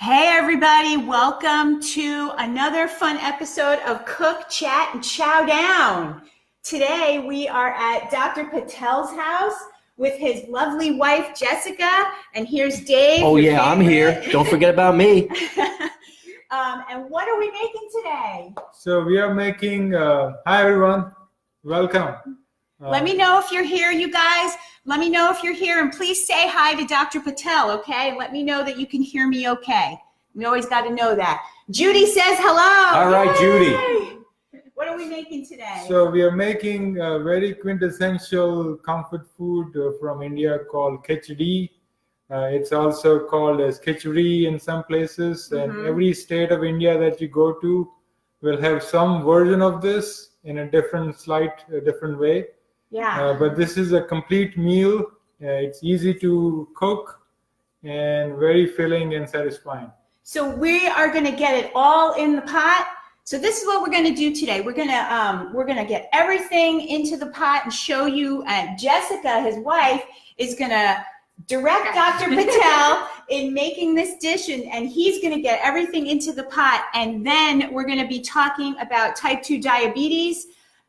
Hey everybody, welcome to another fun episode of Cook, Chat, and Chowdown. Today we are at Dr. Patel's house with his lovely wife Jessica, and here's Dave. Oh yeah, I'm here. Don't forget about me. And what are we making today? So we are making, hi everyone, welcome. Let me know if you're here, you guys. Let me know if you're here, and please say hi to Dr. Patel, okay? Let me know that you can hear me okay. We always got to know that. Judy says hello. All right, Yay! Judy. What are we making today? So we are making a very quintessential comfort food from India called Kitchari. It's also called as Kitchari in some places, and every state of India that you go to will have some version of this in a different way. Yeah. But this is a complete meal. It's easy to cook and very filling and satisfying. So we are going to get it all in the pot. So this is what we're going to do today. We're going to get everything into the pot and show you. And Jessica, his wife, is going to direct Dr. Patel in making this dish, and he's going to get everything into the pot. And then we're going to be talking about type 2 diabetes.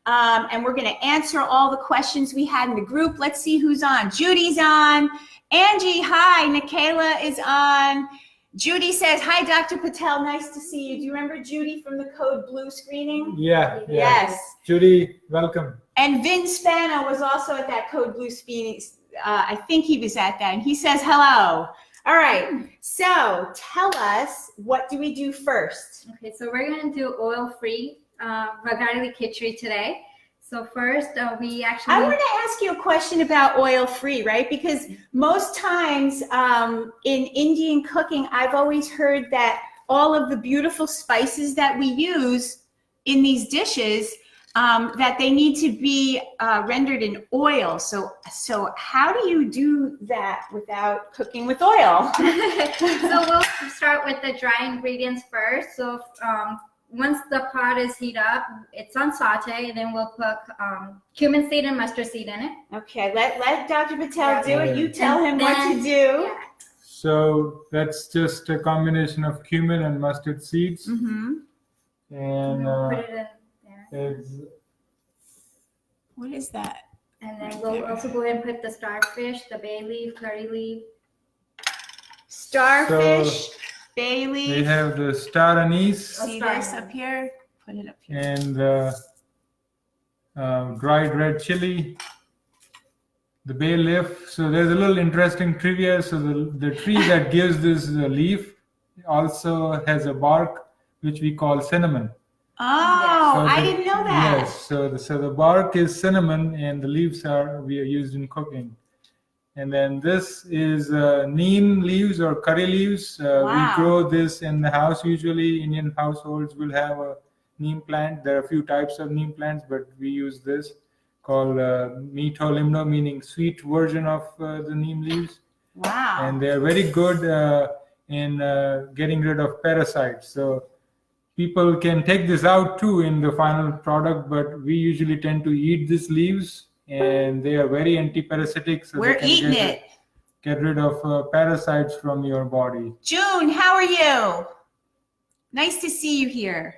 And we're going to answer all the questions we had in the group. Let's see who's on. Judy's on. Angie, hi. Nikayla is on. Judy says, hi, Dr. Patel. Nice to see you. Do you remember Judy from the Code Blue screening? Yeah. Yes. Judy, welcome. And Vin Spano was also at that Code Blue screening. I think he was at that. And he says, hello. All right. So tell us, what do we do first? Okay, so we're going to do oil-free Vagari Kitchari today. So first, we actually... I want to ask you a question about oil-free, right? Because most times in Indian cooking, I've always heard that all of the beautiful spices that we use in these dishes, that they need to be rendered in oil. So how do you do that without cooking with oil? So we'll start with the dry ingredients first. So once the pot is heated up, it's on saute, and then we'll put cumin seed and mustard seed in it. Okay, let Dr. Patel do it. You tell him what to do. Yeah. So that's just a combination of cumin and mustard seeds. Mm-hmm. And Put it in there. What is that? And then we'll also go ahead and put the starfish, the bay leaf, curry leaf. Starfish, bay leaf. we have the star anise See this up here? Put it up here. and dried red chili, the bay leaf. So there's a little interesting trivia. So the tree that gives this leaf also has a bark, which we call cinnamon. Oh, So I the- didn't know that. Yes, so the bark is cinnamon, and the leaves we are used in cooking. And then this is neem leaves or curry leaves. Wow. We grow this in the house. Usually, Indian households will have a neem plant. There are a few types of neem plants, but we use this called meeto limno, meaning sweet version of the neem leaves. Wow. And they're very good in getting rid of parasites. So people can take this out too in the final product, but we usually tend to eat these leaves, and they are very anti-parasitic. So We're they can eating it. get rid of parasites from your body. June, how are you? Nice to see you here.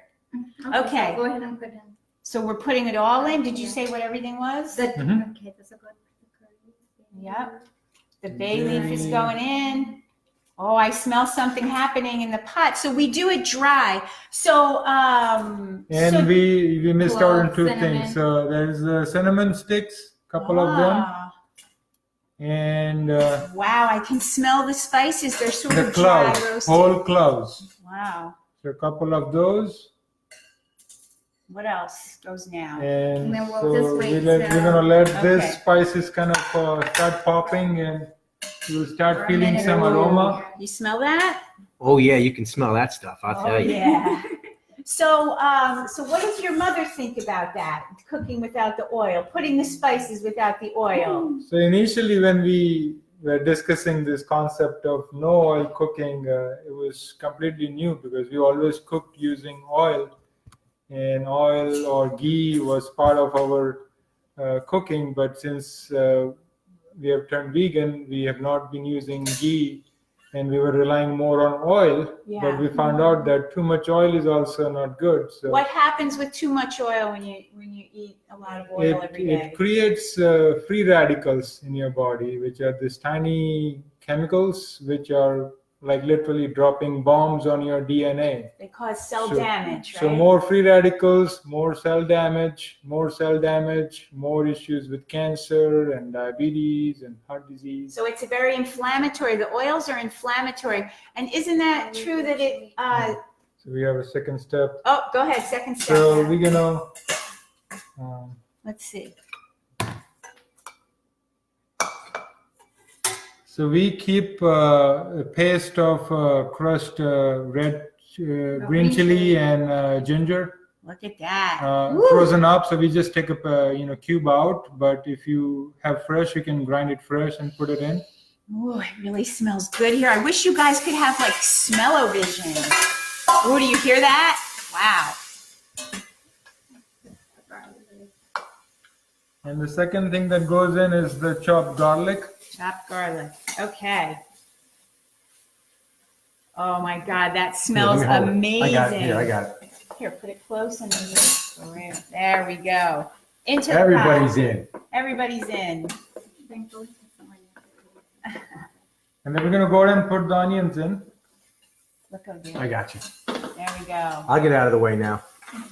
Okay. So go ahead and put in. So we're putting it all in. Did you say what everything was? Mhm. Okay, that's a good curry. Yep. The bay leaf is going in. Oh, I smell something happening in the pot. So we do it dry. So, And so, we missed out on two Cinnamon. things. So there's the cinnamon sticks, couple of them, Ah, and wow, I can smell the spices. They're sort the of dry cloves, roasted. whole cloves. Wow. So a couple of those. What else goes now? And then we'll so just wait we're gonna let Okay. this spices kind of start popping, and you'll start For a feeling minute. some aroma. You smell that? Oh yeah, you can smell that stuff. I'll tell you. Yeah. So what does your mother think about that? Cooking without the oil, putting the spices without the oil. So initially, when we were discussing this concept of no oil cooking, it was completely new because we always cooked using oil, and oil or ghee was part of our cooking. But since we have turned vegan, we have not been using ghee and we were relying more on oil. Yeah. But we found out that too much oil is also not good. So What happens with too much oil when you eat a lot of oil every day? it creates free radicals in your body, which are these tiny chemicals which are like literally dropping bombs on your DNA. They cause cell So- damage, right? So more free radicals, more cell damage, more issues with cancer and diabetes and heart disease. So it's a very inflammatory. The oils are inflammatory. And isn't that true that it, So we have a second step. oh, go ahead, second step. So now. we're gonna Let's see. so we keep a paste of crushed red green chili and ginger Look at that. Woo. frozen up. So we just take a cube out. But if you have fresh, you can grind it fresh and put it in. Ooh, it really smells good here. I wish you guys could have like smell-o-vision. Ooh, do you hear that? Wow. And the second thing that goes in is the chopped garlic. Chopped garlic. Okay. Oh my God, that smells Here, let me hold it. amazing. I got it. Here, I got it. Here, put it close and then there we go. Into the Everybody's pot. in. Everybody's in. And then we're gonna go ahead and put the onions in. Look over there. I got you. There we go. I'll get out of the way now.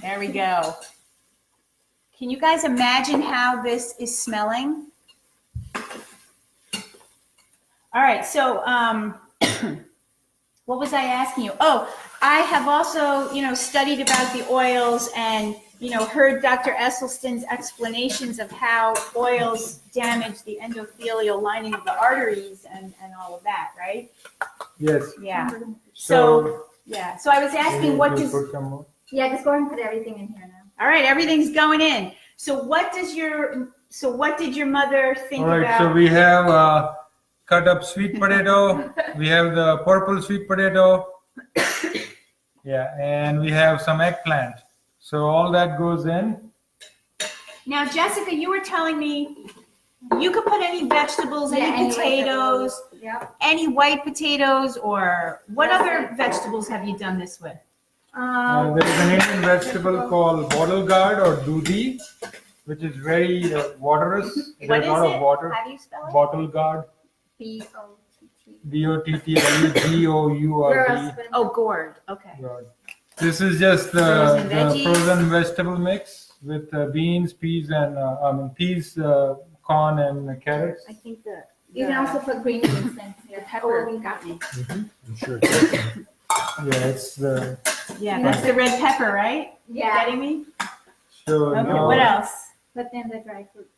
There we go. Can you guys imagine how this is smelling? All right, so what was I asking you? Oh, I have also, studied about the oils and, heard Dr. Esselstyn's explanations of how oils damage the endothelial lining of the arteries and all of that, right? Yes. Yeah. So I was asking what does, put some more. Yeah, just go ahead and put everything in here now. all right, everything's going in. So what did your mother think All right. about? So we have cut up sweet potato. We have the purple sweet potato. Yeah, and we have some eggplant. So all that goes in. Now, Jessica, you were telling me you could put any vegetables, Yeah, any potatoes, Yep. any white potatoes, or what other vegetables have you done this with? There is an Indian vegetable called bottle gourd or dudi, which is very waterous. It What has is a lot it? of water. How do you spell it? Bottle gourd. B-O-T-T. Bottlgourd. Oh, gourd. Okay. This is just Frozen the veggies. frozen vegetable mix with beans, peas, and corn and carrots. I think You can also put green beans in here. pepper. Oh, you got me. I'm sure. Yeah, it's the. Yeah, that's the red pepper, right? You Yeah. getting me? So Okay. now, What else? Put in the dry fruits.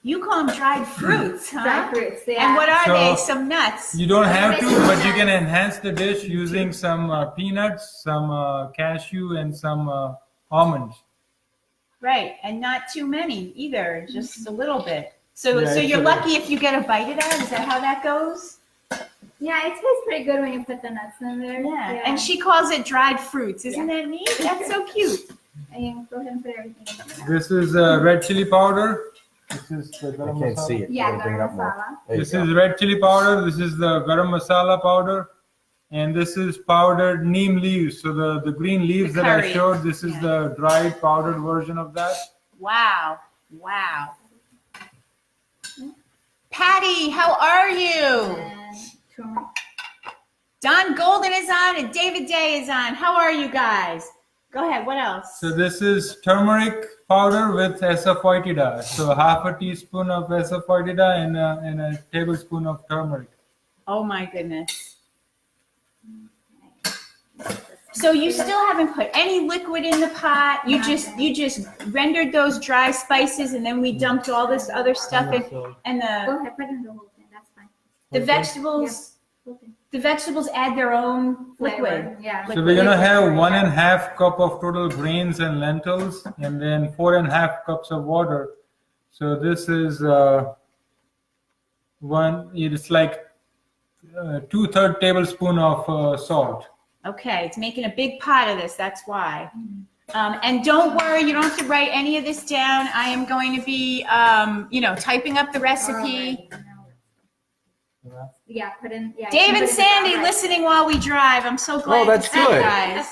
You call them dried fruits, huh? Dry fruits, yeah. And what are So- they? Some nuts. you don't have to, but you can enhance the dish using some peanuts, some cashew, and some almonds. Right, and not too many either, just a little bit. So, Yeah, so it's you're a- lucky if you get a bite of that. Is that how that goes? Yeah, it tastes pretty good when you put the nuts in there. Yeah. And she calls it dried fruits. Isn't that neat? That's so cute. And you go ahead and put everything in there. This is red chili powder. This is the I garam can't masala. see it. Yeah, I'll bring it up garam more. masala. There you This go. is red chili powder. This is the garam masala powder. And this is powdered neem leaves. So the green leaves The that I curry. showed, this is Yeah. the dried powdered version of that. Wow. Wow. Patty, how are you? And turmeric. Don Golden is on and David Day is on. How are you guys? Go ahead. What else? So this is turmeric powder with asafoetida. So half a teaspoon of asafoetida and a tablespoon of turmeric. Oh my goodness. So you still haven't put any liquid in the pot. You just rendered those dry spices and then we dumped all this other stuff in and Go the ahead, put in the whole thing. That's fine. vegetables. Okay. The vegetables add their own liquid. Flavor, yeah. So we're gonna have 1.5 cup of total grains and lentils, and then 4.5 cups of water. So this is it's like 2/3 tablespoon of salt. Okay, it's making a big pot of this. That's why. And don't worry, you don't have to write any of this down. I am going to be, typing up the recipe. Yeah, put in. Yeah. Dave put and in the Sandy brown rice. listening while we drive. I'm so glad that's to see you good. guys.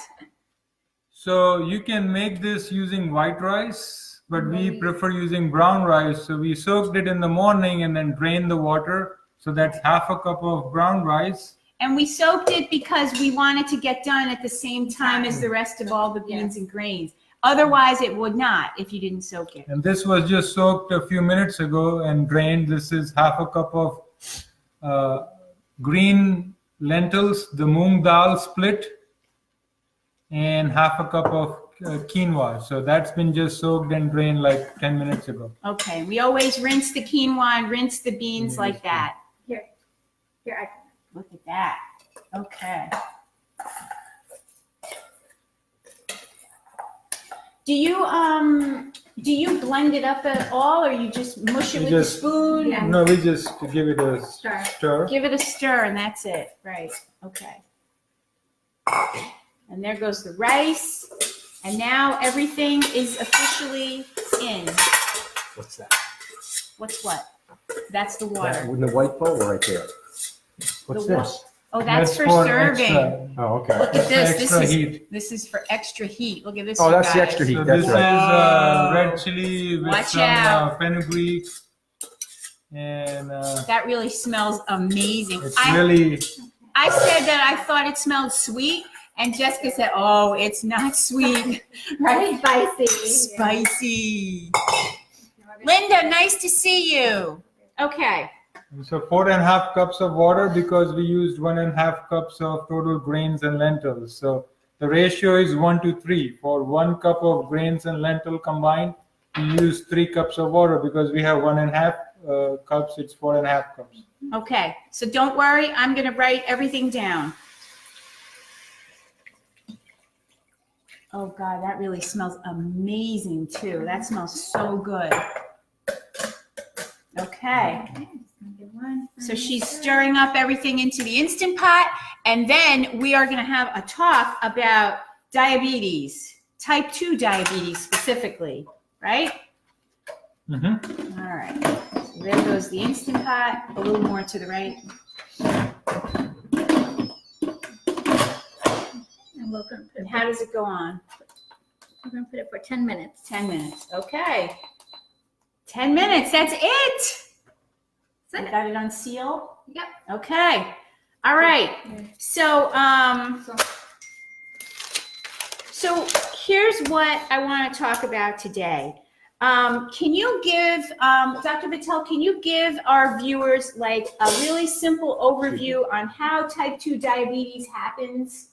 So you can make this using white rice, but we prefer using brown rice. So we soaked it in the morning and then drained the water. So that's half a cup of brown rice. And we soaked it because we wanted to get done at the same time as the rest of all the beans and grains. Otherwise, it would not if you didn't soak it. And this was just soaked a few minutes ago and drained. This is half a cup of green lentils, the moong dal split, and half a cup of quinoa. So that's been just soaked and drained like 10 minutes ago. Okay, we always rinse the quinoa and rinse the beans like that. Here, I. Look at that. Okay. Do you blend it up at all, or you just mush it with the spoon? Yeah. No, we just give it a Stir. stir. Give it a stir, and that's it. Right. Okay. And there goes the rice. And now everything is officially in. What's that? What's what? That's the That water. in the white bowl right there. What's The wa- this? Oh, that's for serving. extra- Oh, okay. Look at this. This extra is heat. this is for extra heat. Look at this. Oh, you that's the guys. extra heat. So That's this right. is red chili with Watch some out. fenugreek, and That really smells amazing. it's I really said that I thought it smelled sweet, and Jessica said, "Oh, it's not sweet, right? Spicy. Spicy." Linda, nice to see you. Okay. so 4.5 cups of water because we used 1.5 cups of total grains and lentils. So the ratio is 1 to 3. For 1 cup of grains and lentil combined, we use 3 cups of water because we have 1.5 cups. It's 4.5 cups. Okay. So don't worry. I'm going to write everything down. Oh God, that really smells amazing too. That smells so good. Okay. So she's stirring up everything into the Instant Pot, and then we are going to have a talk about diabetes, type 2 diabetes specifically, right? Mm-hmm. All right. So there goes the Instant Pot, a little more to the right. And we're gonna put And it, how does it go on? we're gonna put it for 10 minutes. 10 minutes. Okay. 10 minutes. That's it. I got it on seal. Yep. Okay. All right. So, so here's what I want to talk about today. Can you give, Dr. Patel, can you give our viewers like a really simple overview on how type 2 diabetes happens?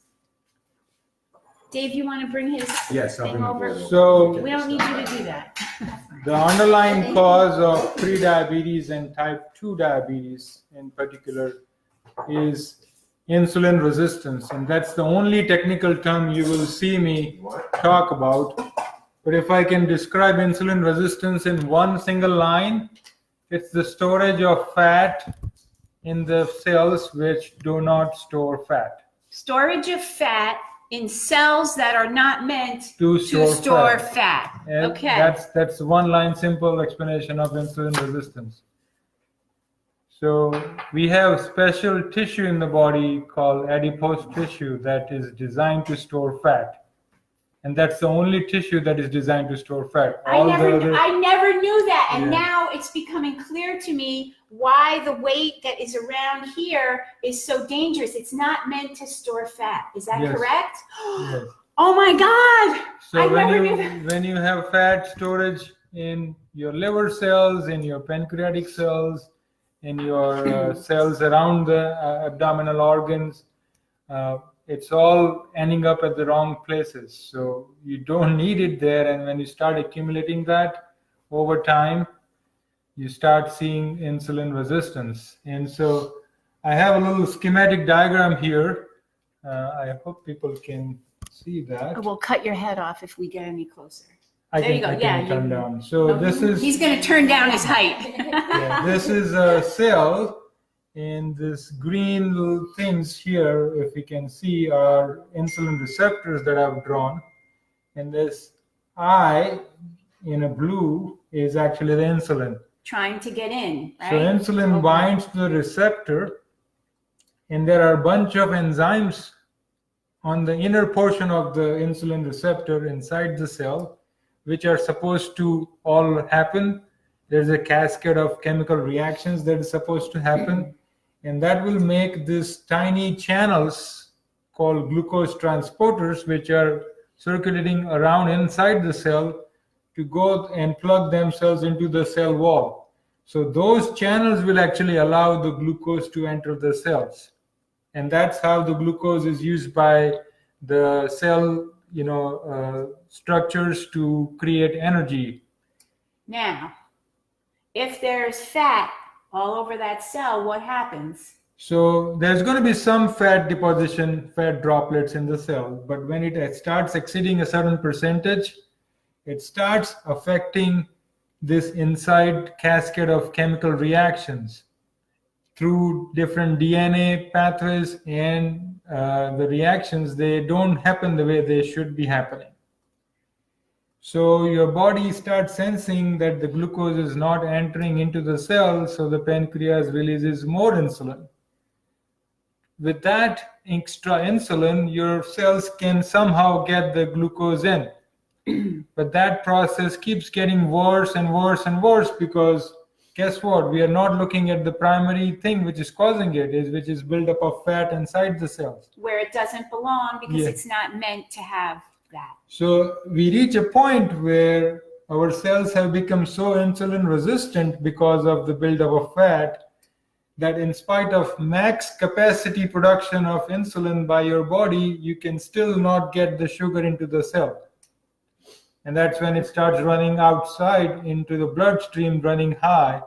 Dave, you want to bring his Yes, I'll thing bring the over? bowl. So We don't need you to do that. the underlying cause of pre-diabetes and type 2 diabetes in particular is insulin resistance. And that's the only technical term you will see me talk about. But if I can describe insulin resistance in one single line, it's the storage of fat in the cells which do not store fat. Storage of fat in cells that are not meant To to store store fat. fat. And Okay. That's one line simple explanation of insulin resistance. So we have special tissue in the body called adipose tissue that is designed to store fat. And that's the only tissue that is designed to store fat. I never knew that, and Yeah. now it's becoming clear to me why the weight that is around here is so dangerous. It's not meant to store fat. Is that Yes. correct? Yes. Oh my God! So I when never you knew that. when you have fat storage in your liver cells, in your pancreatic cells, in your cells around the abdominal organs, it's all ending up at the wrong places. So you don't need it there, and when you start accumulating that over time, you start seeing insulin resistance. And so I have a little schematic diagram here. I hope people can see that. We'll cut your head off if we get any closer. I There you go. I Yeah, turn you- down. So this is He's going to turn down his height. yeah, this is a cell, and this green little things here, if you can see, are insulin receptors that I've drawn, and this eye in a blue is actually the insulin. trying to get in, right? So insulin binds to the receptor, and there are a bunch of enzymes on the inner portion of the insulin receptor inside the cell, which are supposed to all happen. There's a cascade of chemical reactions that is supposed to happen, and that will make these tiny channels called glucose transporters, which are circulating around inside the cell to go and plug themselves into the cell wall. So those channels will actually allow the glucose to enter the cells. And that's how the glucose is used by the cell, structures to create energy. Now, if there's fat all over that cell, what happens? So there's going to be some fat deposition, fat droplets in the cell, but when it starts exceeding a certain percentage, it starts affecting this inside cascade of chemical reactions through different DNA pathways, and the reactions, they don't happen the way they should be happening. So your body starts sensing that the glucose is not entering into the cell, so the pancreas releases more insulin. With that extra insulin, your cells can somehow get the glucose in. But that process keeps getting worse and worse and worse, because guess what? We are not looking at the primary thing which is causing it, which is buildup of fat inside the cells. Where it doesn't belong, because Yeah. it's not meant to have that. So we reach a point where our cells have become so insulin resistant because of the buildup of fat, that in spite of max capacity production of insulin by your body, you can still not get the sugar into the cell. And that's when it starts running outside into the bloodstream, running high.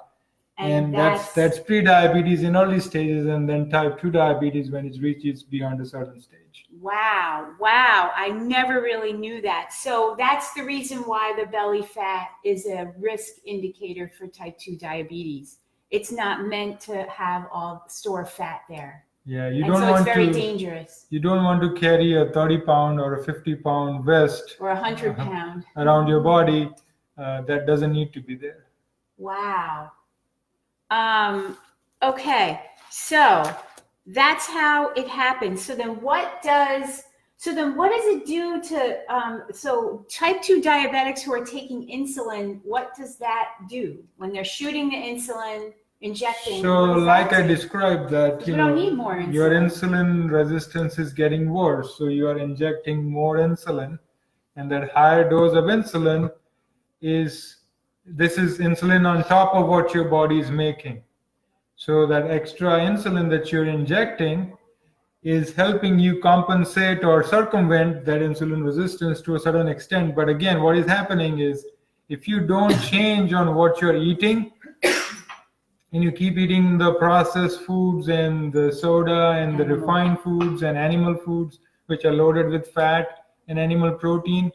And that's pre-diabetes in early stages, and then type 2 diabetes when it reaches beyond a certain stage. Wow. I never really knew that. So that's the reason why the belly fat is a risk indicator for type 2 diabetes. It's not meant to have all store fat there. Yeah, It's very dangerous. You don't want to carry a 30-pound or a 50-pound vest Or 100-pound. around your body. That doesn't need to be there. Wow. Okay, so that's how it happens. So then what does it do to, so type 2 diabetics who are taking insulin, what does that do when they're shooting the insulin, injecting? So like I described that, We don't need more insulin. your insulin resistance is getting worse. So you are injecting more insulin, and that higher dose of insulin is insulin on top of what your body is making. So that extra insulin that you're injecting is helping you compensate or circumvent that insulin resistance to a certain extent. But again, what is happening is, if you don't change on what you're eating, and you keep eating the processed foods and the soda and the refined foods and animal foods, which are loaded with fat and animal protein,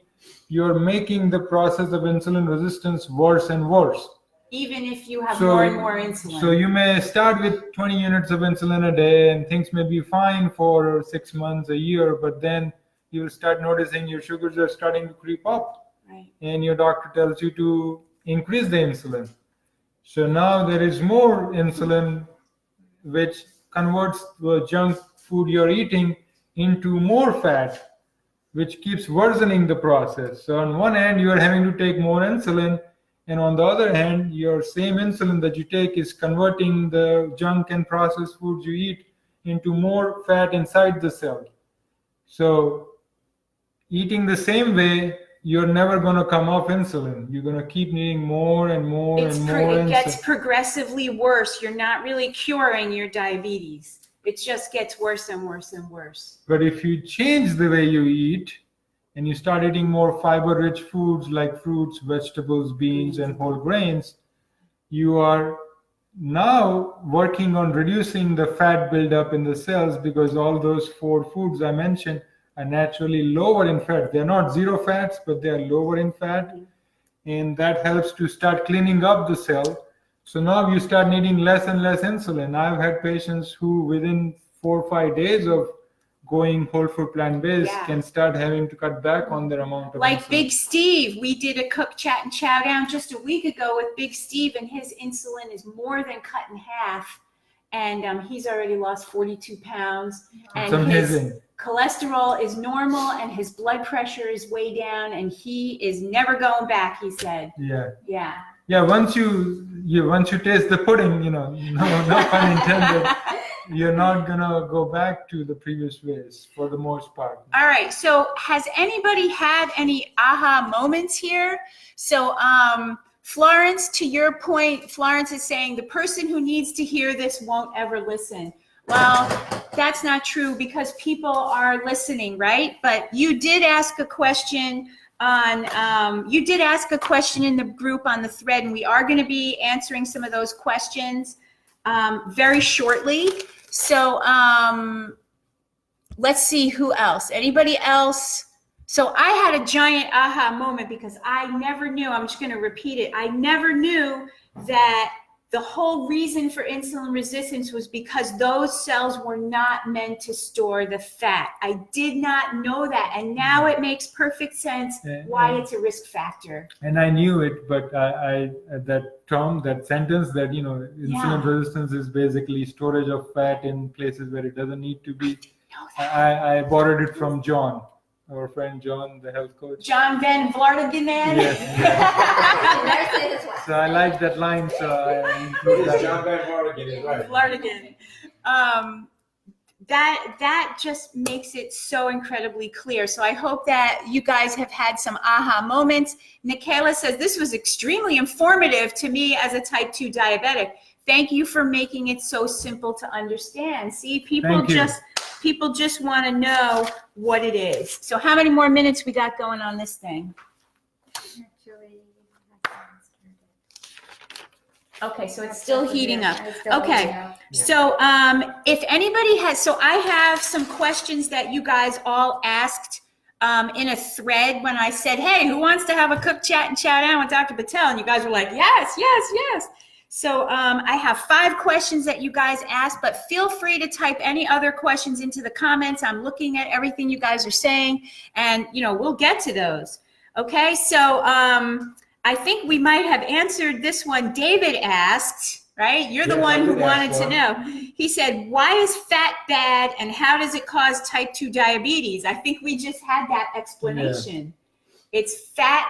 you're making the process of insulin resistance worse and worse. Even if you have more and more insulin. So you may start with 20 units of insulin a day, and things may be fine for 6 months, a year, but then you'll start noticing your sugars are starting to creep up. Right. And your doctor tells you to increase the insulin. So now there is more insulin, which converts the junk food you're eating into more fat, which keeps worsening the process. So on one hand, you are having to take more insulin, and on the other hand, your same insulin that you take is converting the junk and processed foods you eat into more fat inside the cell. So eating the same way, you're never going to come off insulin. You're going to keep needing more and more and more It insulin. gets progressively worse. You're not really curing your diabetes. It just gets worse and worse and worse. But if you change the way you eat, and you start eating more fiber-rich foods like fruits, vegetables, beans, and whole grains, you are now working on reducing the fat buildup in the cells, because all those 4 foods I mentioned are naturally lower in fat. They're not zero fats, but they are lower in fat, and that helps to start cleaning up the cell. So now you start needing less and less insulin. I've had patients who within 4 or 5 days of going whole food plant-based Yeah. can start having to cut back on their amount of Like insulin. Big Steve, we did a cook chat and Chowdown just a week ago with Big Steve, and his insulin is more than cut in half, and he's already lost 42 pounds, It's and his amazing. cholesterol is normal, and his blood pressure is way down, and he is never going back. He said, Yeah. "Yeah, Once you taste the pudding, no pun intended, you're not gonna go back to the previous ways for the most part. All right. So has anybody had any aha moments here? So Florence, to your point, Florence is saying the person who needs to hear this won't ever listen. Well, that's not true because people are listening, right? But you did ask a question you did ask a question in the group on the thread, and we are going to be answering some of those questions very shortly. So let's see who else. Anybody else? So I had a giant aha moment because I never knew, I'm just going to repeat it. I never knew that the whole reason for insulin resistance was because those cells were not meant to store the fat. I did not know that. And now it makes perfect sense why it's a risk factor. And I knew it, but I that term, that sentence that, insulin resistance is basically storage of fat in places where it doesn't need to be. I borrowed it from John, our friend John, the health coach. John Van Vlartigan. Yes. So I like that line, so I include that. John Van Vlartigan is right. Vlartigan. That just makes it so incredibly clear. So I hope that you guys have had some aha moments. Nikayla says, this was extremely informative to me as a type 2 diabetic. Thank you for making it so simple to understand. See, people just want to know what it is. So how many more minutes we got going on this thing? Okay, so it's still heating up. Okay, so if anybody has, so I have some questions that you guys all asked in a thread when I said, hey, who wants to have a cook chat and chat down with Dr. Patel? And you guys were like, yes, yes, yes. So I have 5 questions that you guys asked, but feel free to type any other questions into the comments. I'm looking at everything you guys are saying, and we'll get to those. Okay, so I think we might have answered this one. David asked, right? You're the one who wanted to know. He said, why is fat bad and how does it cause type 2 diabetes? I think we just had that explanation. Yeah. It's fat.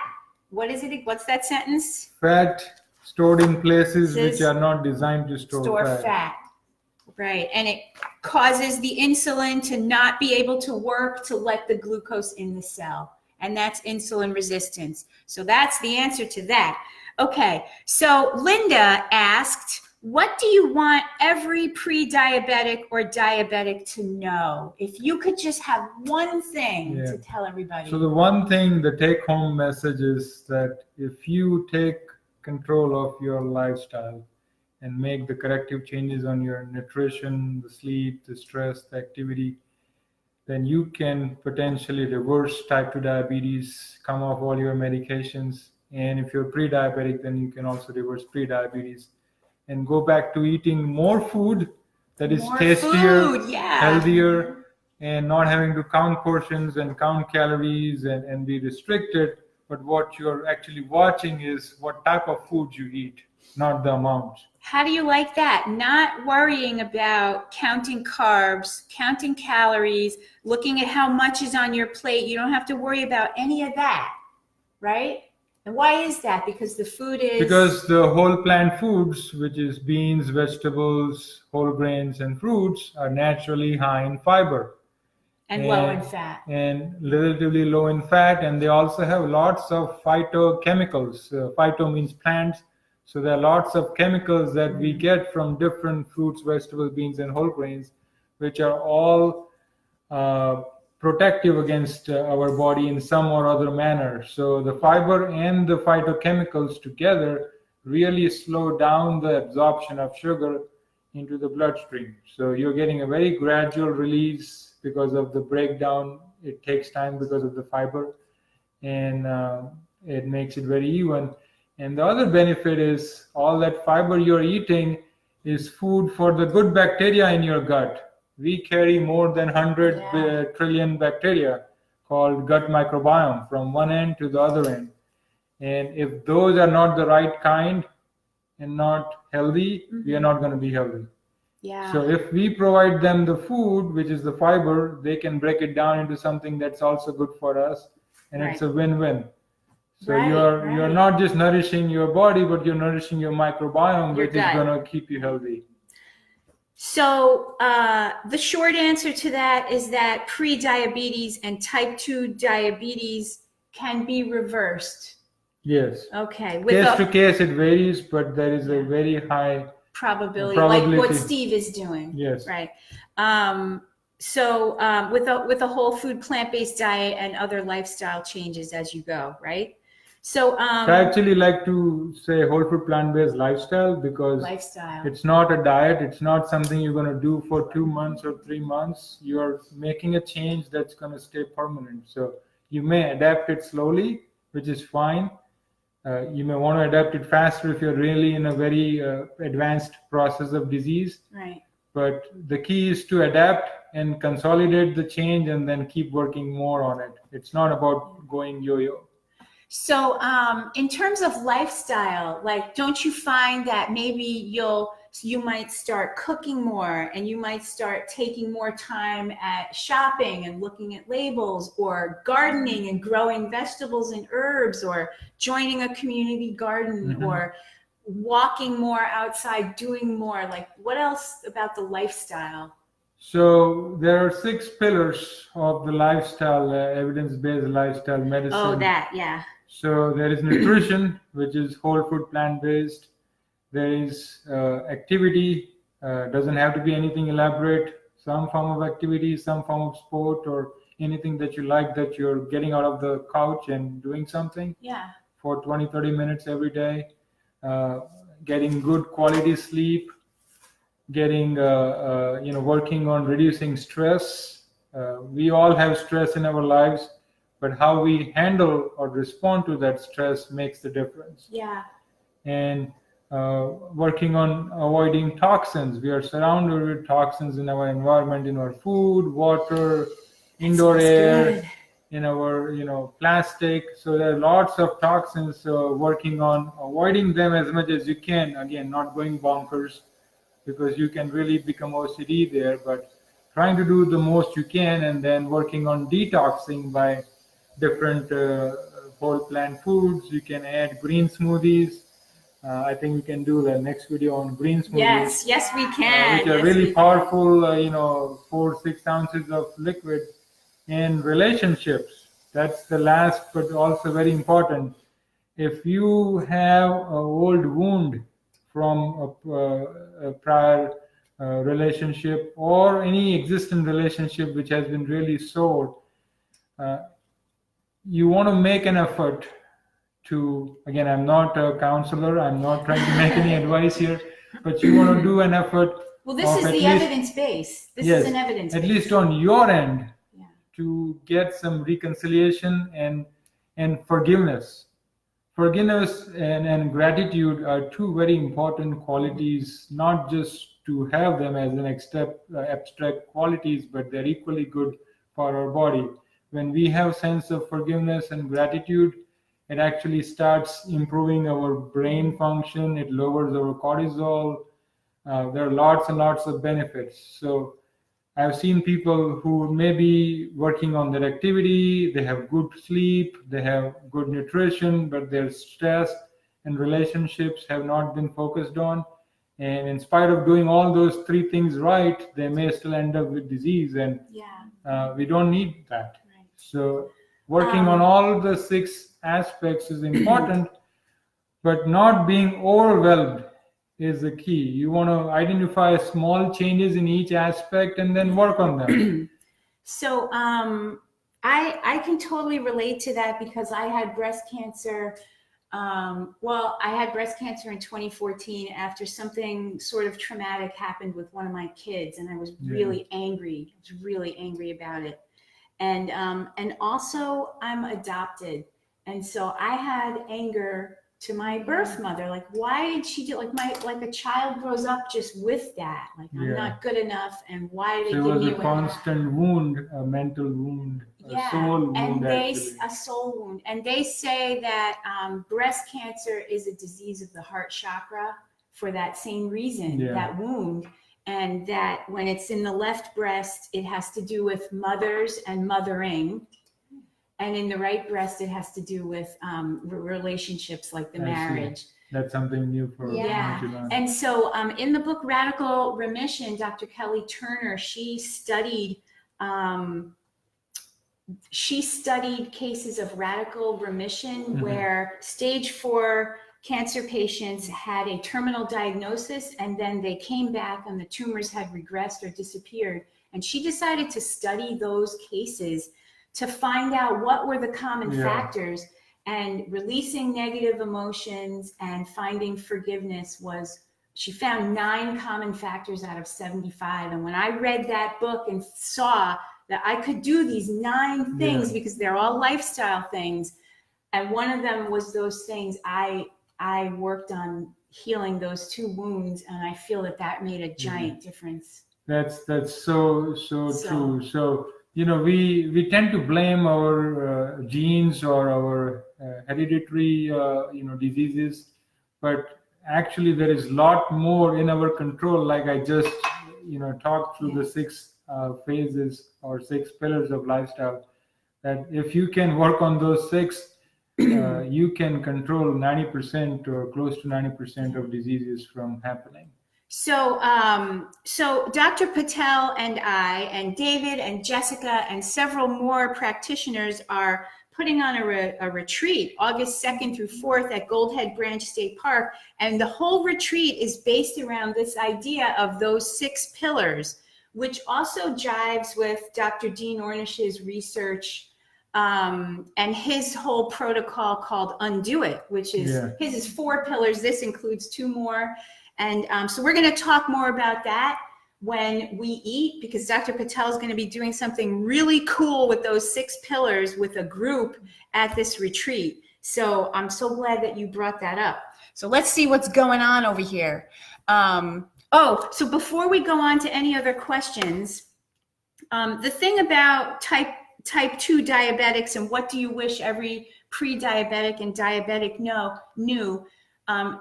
What is it? What's that sentence? Fat stored in places which are not designed to store fat. Right. And it causes the insulin to not be able to work to let the glucose in the cell. And that's insulin resistance. So that's the answer to that. Okay, so Linda asked, what do you want every pre-diabetic or diabetic to know? If you could just have one thing to tell everybody. So the one thing, the take-home message is that if you take control of your lifestyle and make the corrective changes on your nutrition, the sleep, the stress, the activity, then you can potentially reverse type 2 diabetes, come off all your medications. And if you're pre-diabetic, then you can also reverse pre-diabetes and go back to eating more food that is tastier, healthier, and not having to count portions and count calories and be restricted. But what you're actually watching is what type of food you eat, not the amount. How do you like that? Not worrying about counting carbs, counting calories, looking at how much is on your plate. You don't have to worry about any of that, right? And why is that? Because the food is... Because the whole plant foods, which is beans, vegetables, whole grains, and fruits, are naturally high in fiber. And low in fat. And relatively low in fat. And they also have lots of phytochemicals. Phyto means plants. So there are lots of chemicals that we get from different fruits, vegetables, beans, and whole grains, which are all protective against our body in some or other manner. So the fiber and the phytochemicals together really slow down the absorption of sugar into the bloodstream. So you're getting a very gradual release because of the breakdown. It takes time because of the fiber, and it makes it very even. And the other benefit is all that fiber you're eating is food for the good bacteria in your gut, we carry more than 100 Yeah. trillion bacteria called gut microbiome from one end to the other end. And if those are not the right kind and not healthy, we are not going to be healthy. Yeah. So if we provide them the food, which is the fiber, they can break it down into something that's also good for us, and it's a win-win. So Right, you're right. not just nourishing your body, but you're nourishing your microbiome, Your which is gut. going to keep you healthy. So the short answer to that is that pre-diabetes and type 2 diabetes can be reversed. Yes. Okay. With Case a to case, it varies, but there is a very high probability, like what probability. Steve is doing. Yes. Right. So with a whole food plant-based diet and other lifestyle changes as you go, right? So I actually like to say whole food plant-based lifestyle because lifestyle. it's not a diet. It's not something you're going to do for 2 months or 3 months. You're making a change that's going to stay permanent. So you may adapt it slowly, which is fine. You may want to adapt it faster if you're really in a very advanced process of disease. Right. But the key is to adapt and consolidate the change and then keep working more on it. It's not about going yo-yo. So in terms of lifestyle, like, don't you find that maybe you might start cooking more and you might start taking more time at shopping and looking at labels, or gardening and growing vegetables and herbs, or joining a community garden, or walking more outside, doing more? Like, what else about the lifestyle? So there are 6 pillars of the lifestyle, evidence-based lifestyle medicine. Oh, that, yeah. So there is nutrition, which is whole food plant-based. There is activity, doesn't have to be anything elaborate. Some form of activity, some form of sport, or anything that you like, that you're getting out of the couch and doing something for 20, 30 minutes every day. Getting good quality sleep, getting, working on reducing stress. We all have stress in our lives, but how we handle or respond to that stress makes the difference. Yeah. And working on avoiding toxins. We are surrounded with toxins in our environment, in our food, water, indoor air, in our plastic. So there are lots of toxins. So working on avoiding them as much as you can. Again, not going bonkers, because you can really become OCD there, but trying to do the most you can, and then working on detoxing by different whole plant foods. You can add green smoothies. I think we can do the next video on green smoothies. Yes, we can. Which are really powerful, 4-6 ounces of liquid. In relationships, that's the last, but also very important. If you have an old wound from a prior relationship, or any existing relationship which has been really sore, you want to make an effort to, again, I'm not a counselor, I'm not trying to make any advice here, but you want to do an effort. Well, this is the evidence base. This is an evidence base. At least on your end, to get some reconciliation and forgiveness. Forgiveness and gratitude are 2 very important qualities, not just to have them as an abstract qualities, but they're equally good for our body. When we have sense of forgiveness and gratitude, it actually starts improving our brain function. It lowers our cortisol. There are lots and lots of benefits. So I've seen people who may be working on their activity, they have good sleep, they have good nutrition, but their stress and relationships have not been focused on. And in spite of doing all those 3 things right, they may still end up with disease. And we don't need that. Right. So working on all the 6 aspects is important, but not being overwhelmed is the key. You want to identify small changes in each aspect and then work on them. So I can totally relate to that, because I had breast cancer. I had breast cancer in 2014 after something sort of traumatic happened with one of my kids, and I was really angry. I was really angry about it. And also I'm adopted. And so I had anger to my birth mother. Like, why did she do, like a child grows up just with that. Like, I'm not good enough, and why did they There give was me a constant wound, a mental wound, a soul wound, and actually. a soul wound. And they say that breast cancer is a disease of the heart chakra for that same reason, that wound. And that when it's in the left breast, it has to do with mothers and mothering. And in the right breast, it has to do with relationships like the marriage. That's something new for me to learn. And so in the book Radical Remission, Dr. Kelly Turner, she studied cases of radical remission where stage 4 cancer patients had a terminal diagnosis, and then they came back and the tumors had regressed or disappeared. And she decided to study those cases to find out what were the common factors, and releasing negative emotions and finding forgiveness she found 9 common factors out of 75. And when I read that book and saw that I could do these 9 things because they're all lifestyle things, and one of them was those things, I worked on healing those 2 wounds, and I feel that made a giant difference. That's so true. So, we tend to blame our genes or our hereditary, diseases, but actually there is a lot more in our control. Like I just, talked through the 6 phases or 6 pillars of lifestyle, that if you can work on those 6, you can control 90% or close to 90% of diseases from happening. So, so Dr. Patel and I and David and Jessica and several more practitioners are putting on a retreat August 2nd through 4th at Goldhead Branch State Park. And the whole retreat is based around this idea of those 6 pillars, which also jives with Dr. Dean Ornish's research and his whole protocol called Undo It, which is, his is 4 pillars. This includes 2 more. And so we're going to talk more about that when we eat, because Dr. Patel is going to be doing something really cool with those 6 pillars with a group at this retreat. So I'm so glad that you brought that up. So let's see what's going on over here. So before we go on to any other questions, the thing about type 2 diabetics and what do you wish every pre-diabetic and diabetic knew,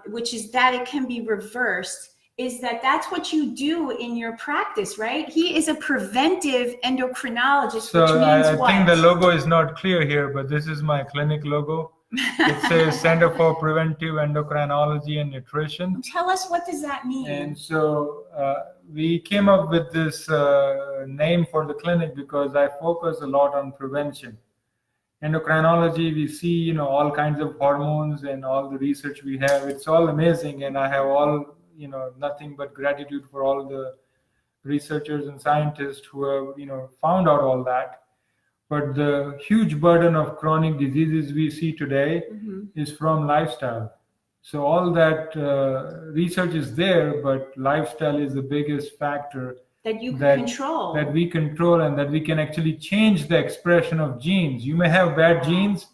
which is that it can be reversed, is that's what you do in your practice, right? He is a preventive endocrinologist, so which means I what? think the logo is not clear here, but this is my clinic logo. It says Center for Preventive Endocrinology and Nutrition. Tell us, what does that mean? And so we came up with this name for the clinic because I focus a lot on prevention. Endocrinology, we see, all kinds of hormones and all the research we have. It's all amazing, and I have all, nothing but gratitude for all the researchers and scientists who have, found out all that. But the huge burden of chronic diseases we see today is from lifestyle. So all that research is there, but lifestyle is the biggest factor that you can control. That we control, and that we can actually change the expression of genes. You may have bad genes,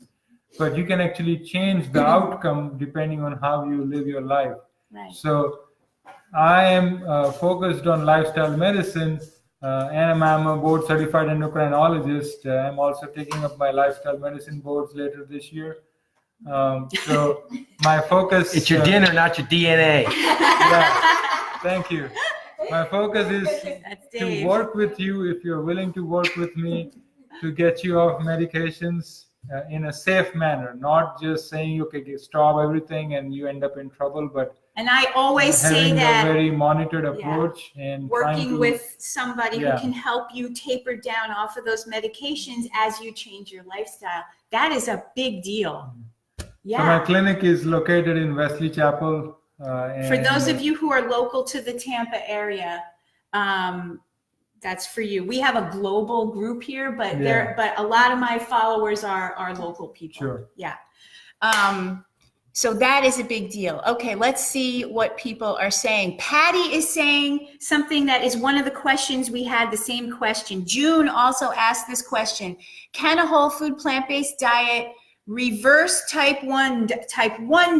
but you can actually change the outcome depending on how you live your life. Right. So I am focused on lifestyle medicine, and I'm a board certified endocrinologist. I'm also taking up my lifestyle medicine boards later this year. So my focus... It's your dinner, not your DNA. Yeah, thank you. My focus is to work with you, if you're willing to work with me, to get you off medications in a safe manner, not just saying, okay, stop everything and you end up in trouble, but and I always say that having a very monitored approach and working with somebody who can help you taper down off of those medications as you change your lifestyle. That is a big deal. Yeah. So my clinic is located in Wesley Chapel. For those of you who are local to the Tampa area, that's for you. We have a global group here, but a lot of my followers are local people. Sure. Yeah. So that is a big deal. Okay, let's see what people are saying. Patty is saying something that is one of the questions we had, the same question. June also asked this question. Can a whole food plant-based diet reverse type 1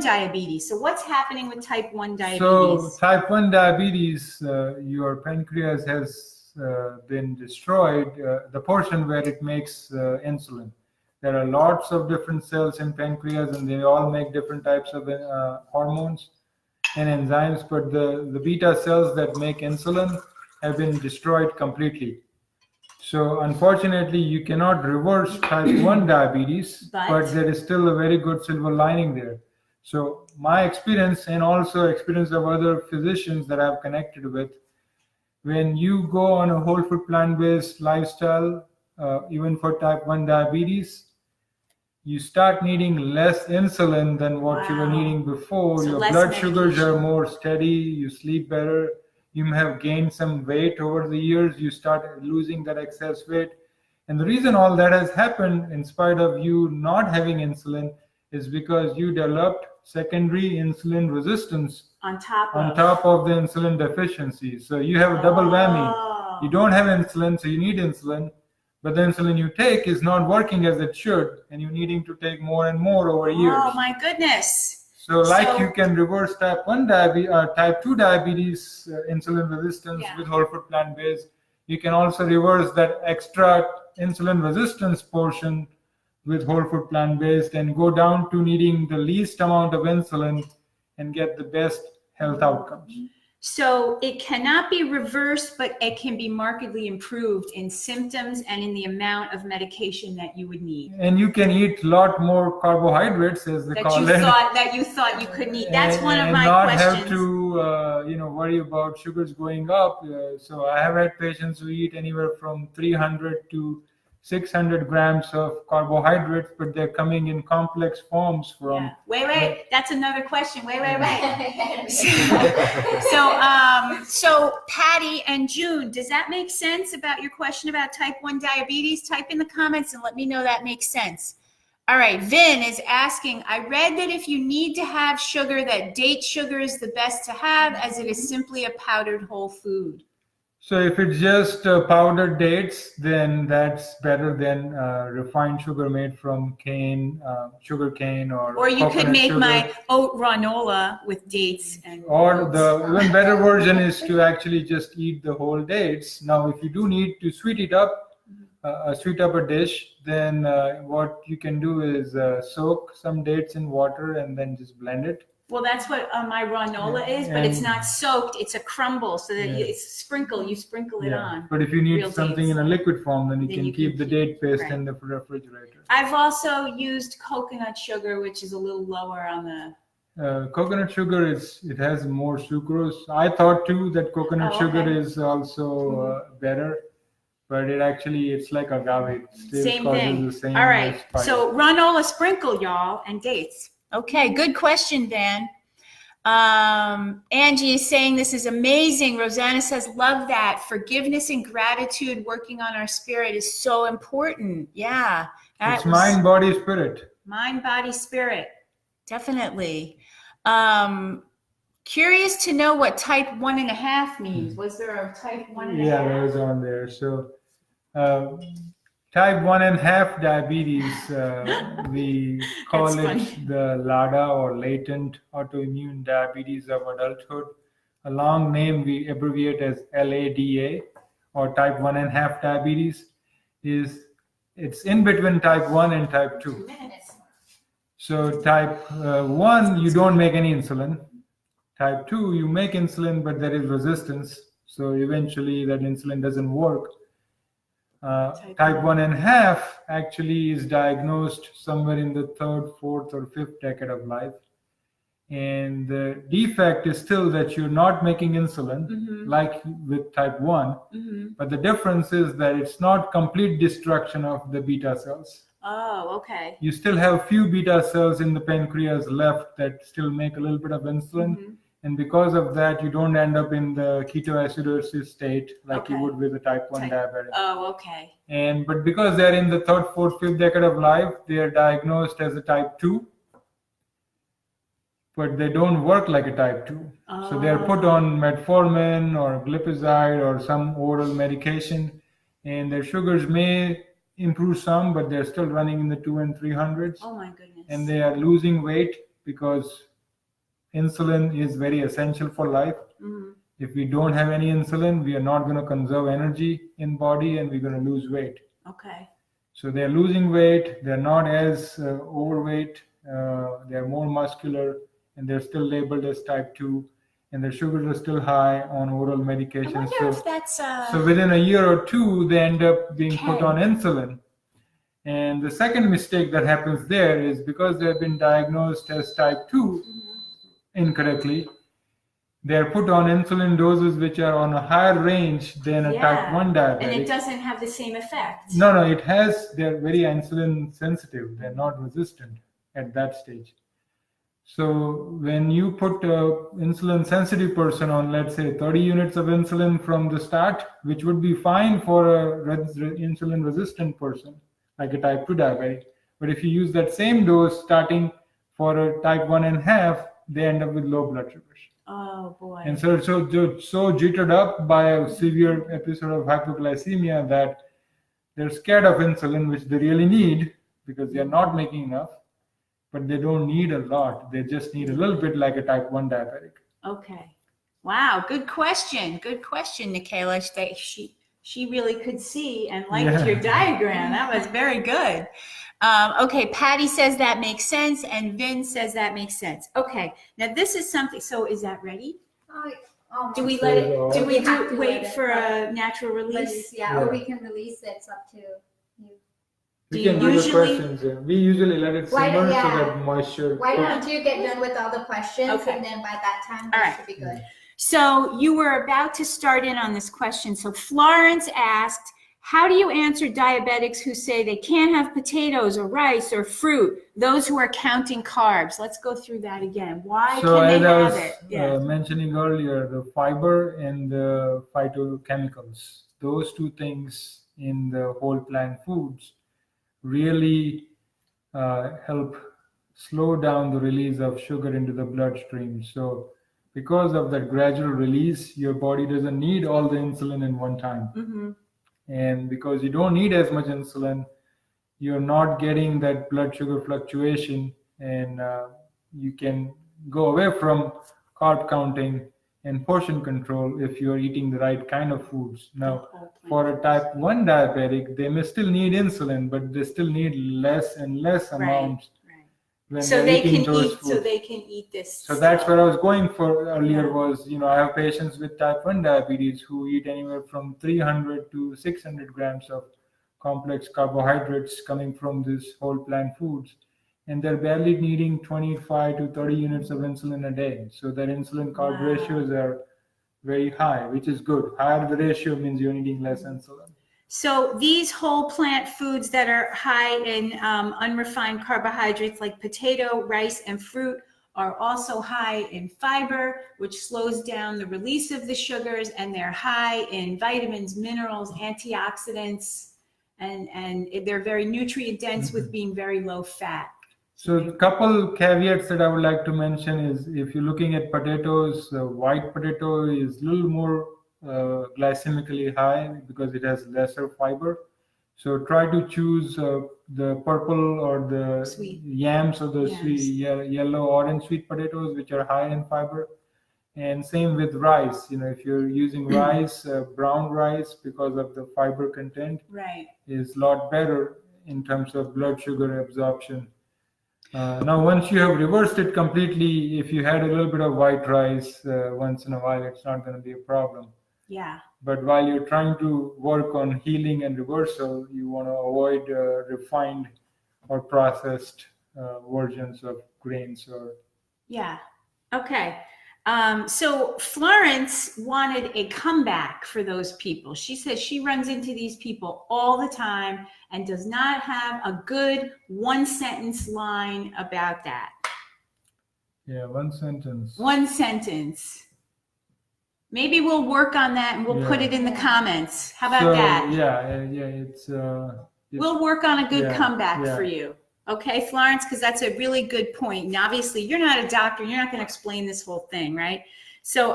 diabetes. So what's happening with type 1 diabetes? So type 1 diabetes, your pancreas has been destroyed, the portion where it makes insulin. There are lots of different cells in pancreas, and they all make different types of hormones and enzymes, but the beta cells that make insulin have been destroyed completely. So unfortunately, you cannot reverse type 1 diabetes, but there is still a very good silver lining there. So my experience, and also experience of other physicians that I've connected with, when you go on a whole food plant-based lifestyle, even for type 1 diabetes, you start needing less insulin than what you were needing before. So your less blood sugars medication. are more steady, you sleep better, you may have gained some weight over the years, you start losing that excess weight. And the reason all that has happened, in spite of you not having insulin, is because you developed secondary insulin resistance on top of the insulin deficiency. So you have a double whammy. Oh. You don't have insulin, so you need insulin, but the insulin you take is not working as it should, and you're needing to take more and more over years. Oh my goodness. So you can reverse type 1 diabetes, type 2 diabetes, insulin resistance with whole food plant-based. You can also reverse that extra insulin resistance portion with whole food plant-based and go down to needing the least amount of insulin and get the best health outcomes. So it cannot be reversed, but it can be markedly improved in symptoms and in the amount of medication that you would need. And you can eat a lot more carbohydrates, as they call it. That you thought you could eat. That's one of my questions. And not have to, worry about sugars going up. So I have had patients who eat anywhere from 300 to 600 grams of carbohydrates, but they're coming in complex forms from. Yeah. Wait. That's another question. Wait. So Patty and June, does that make sense about your question about type 1 diabetes? Type in the comments and let me know that makes sense. All right, Vin is asking, I read that if you need to have sugar, that date sugar is the best to have, as it is simply a powdered whole food. So if it's just powdered dates, then that's better than refined sugar made from sugar cane, or you could make sugar. my oat granola with dates. Or the even better version is to actually just eat the whole dates. Now, if you do need to sweeten up a dish, then what you can do is soak some dates in water and then just blend it. Well, that's what my granola is, but it's not soaked. It's a crumble, so that it's sprinkle. You sprinkle it on. But if you need something dates in a liquid form, then you can keep the date paste in the refrigerator. I've also used coconut sugar, which is a little lower on the. Coconut sugar it has more sucrose. I thought too that coconut sugar is also better, but it's like agave. It still same causes thing. the same. All right. So granola sprinkle, y'all, and dates. Okay, good question, Van. Angie is saying this is amazing. Rosanna says, love that. Forgiveness and gratitude, working on our spirit is so important. Yeah. It's mind, body, spirit. Mind, body, spirit. Definitely. Curious to know what type 1.5 means. Was there a type 1.5? Yeah, that was on there. So type 1.5 diabetes, we call it the LADA, or latent autoimmune diabetes of adulthood. A long name we abbreviate as LADA, or type 1.5 diabetes. It's in between type 1 and type 2. So type 1, you don't make any insulin. Type 2, you make insulin, but there is resistance. So eventually that insulin doesn't work. Type 1.5 actually is diagnosed somewhere in the 3rd, 4th, or 5th decade of life. And the defect is still that you're not making insulin, like with type 1. But the difference is that it's not complete destruction of the beta cells. Oh, okay. You still have few beta cells in the pancreas left that still make a little bit of insulin. And because of that, you don't end up in the ketoacidosis state like you would with a type 1 diabetic. Oh, okay. But because they're in the 3rd, 4th, 5th decade of life, they are diagnosed as a type 2. But they don't work like a type 2. So they're put on metformin or glipizide or some oral medication, and their sugars may improved some, but they're still running in the 200 and 300s. Oh my goodness. And they are losing weight because insulin is very essential for life. Mhm. If we don't have any insulin, we are not going to conserve energy in body, and we're going to lose weight. Okay. So they're losing weight. They're not as overweight. They're more muscular, and they're still labeled as type 2, and their sugars are still high on oral I medications. wonder if that's So within a year or two, they end up being put Okay. on insulin. And the second mistake that happens there is because they've been diagnosed as type 2 incorrectly, they're put on insulin doses which are on a higher range than a type 1 diabetic. and it doesn't have the same effect. No, it has. They're very insulin sensitive. They're not resistant at that stage. So when you put a insulin sensitive person on, let's say, 30 units of insulin from the start, which would be fine for a insulin resistant person, like a type 2 diabetic. But if you use that same dose starting for a type 1.5, they end up with low blood sugars. Oh boy. And so jittered up by a severe episode of hypoglycemia that they're scared of insulin, which they really need because they're not making enough, but they don't need a lot. They just need a little bit, like a type 1 diabetic. Okay. Wow. Good question. Good question, Nikayla. She really could see and liked your diagram. That was very good. Okay, Patty says that makes sense, and Vin says that makes sense. Okay, now this is something. So is that ready? Do we let it? Do we have to wait let it, for a natural release? Yeah, or we can release it. It's up to you. We Do can you do the usually- questions. We usually let it Why simmer don't- so yeah. that moisture. Why don't you get done with all the questions, Okay. and then by that time, All we right. should be good. So you were about to start in on this question. So Florence asked, how do you answer diabetics who say they can't have potatoes or rice or fruit, those who are counting carbs? Let's go through that again. Why So can as they I have was it? Yeah. mentioning earlier, the fiber and the phytochemicals, those two things in the whole plant foods really help slow down the release of sugar into the bloodstream. So because of that gradual release, your body doesn't need all the insulin in one time. Mm-hmm. And because you don't need as much insulin, you're not getting that blood sugar fluctuation, and you can go away from carb counting and portion control if you're eating the right kind of foods. Now, for a type 1 diabetic, they may still need insulin, but they still need less and less amounts when So they're they eating can those eat. foods. So they can eat this. So that's what I was going for earlier. Yeah. Was, I have patients with type 1 diabetes who eat anywhere from 300 to 600 grams of complex carbohydrates coming from this whole plant foods, and they're barely needing 25 to 30 units of insulin a day. So their insulin carb Wow. ratios are very high, which is good. Higher the ratio means you're needing less insulin. So these whole plant foods that are high in unrefined carbohydrates like potato, rice, and fruit are also high in fiber, which slows down the release of the sugars, and they're high in vitamins, minerals, antioxidants, and they're very nutrient dense with being very low fat. So a couple caveats that I would like to mention is, if you're looking at potatoes, white potato is a little more glycemically high because it has lesser fiber. So try to choose the purple or the Sweet. yams or the Yams. sweet yellow, orange sweet potatoes, which are high in fiber. And same with rice. If you're using rice, brown rice, because of the fiber content, Right. is a lot better in terms of blood sugar absorption. Now, once you have reversed it completely, if you had a little bit of white rice once in a while, it's not going to be a problem. Yeah. But while you're trying to work on healing and reversal, you want to avoid refined or processed versions of grains. Yeah. Okay. So Florence wanted a comeback for those people. She says she runs into these people all the time and does not have a good one-sentence line about that. Yeah, one sentence. One sentence. Maybe we'll work on that and we'll put it in the comments. How about that? It's We'll work on a good comeback yeah. for you. Okay, Florence, because that's a really good point. And obviously, you're not a doctor. You're not going to explain this whole thing, right? So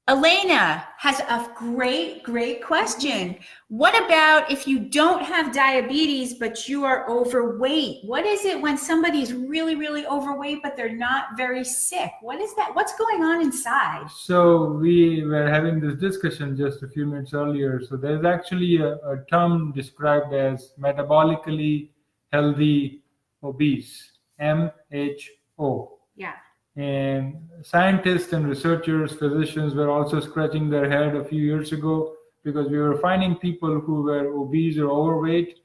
Elena has a great question. What about if you don't have diabetes, but you are overweight? What is it when somebody's really overweight, but they're not very sick? What is that? What's going on inside? So we were having this discussion just a few minutes earlier. So there's actually a term described as metabolically healthy obese, MHO. Yeah. And scientists and researchers, physicians were also scratching their head a few years ago because we were finding people who were obese or overweight,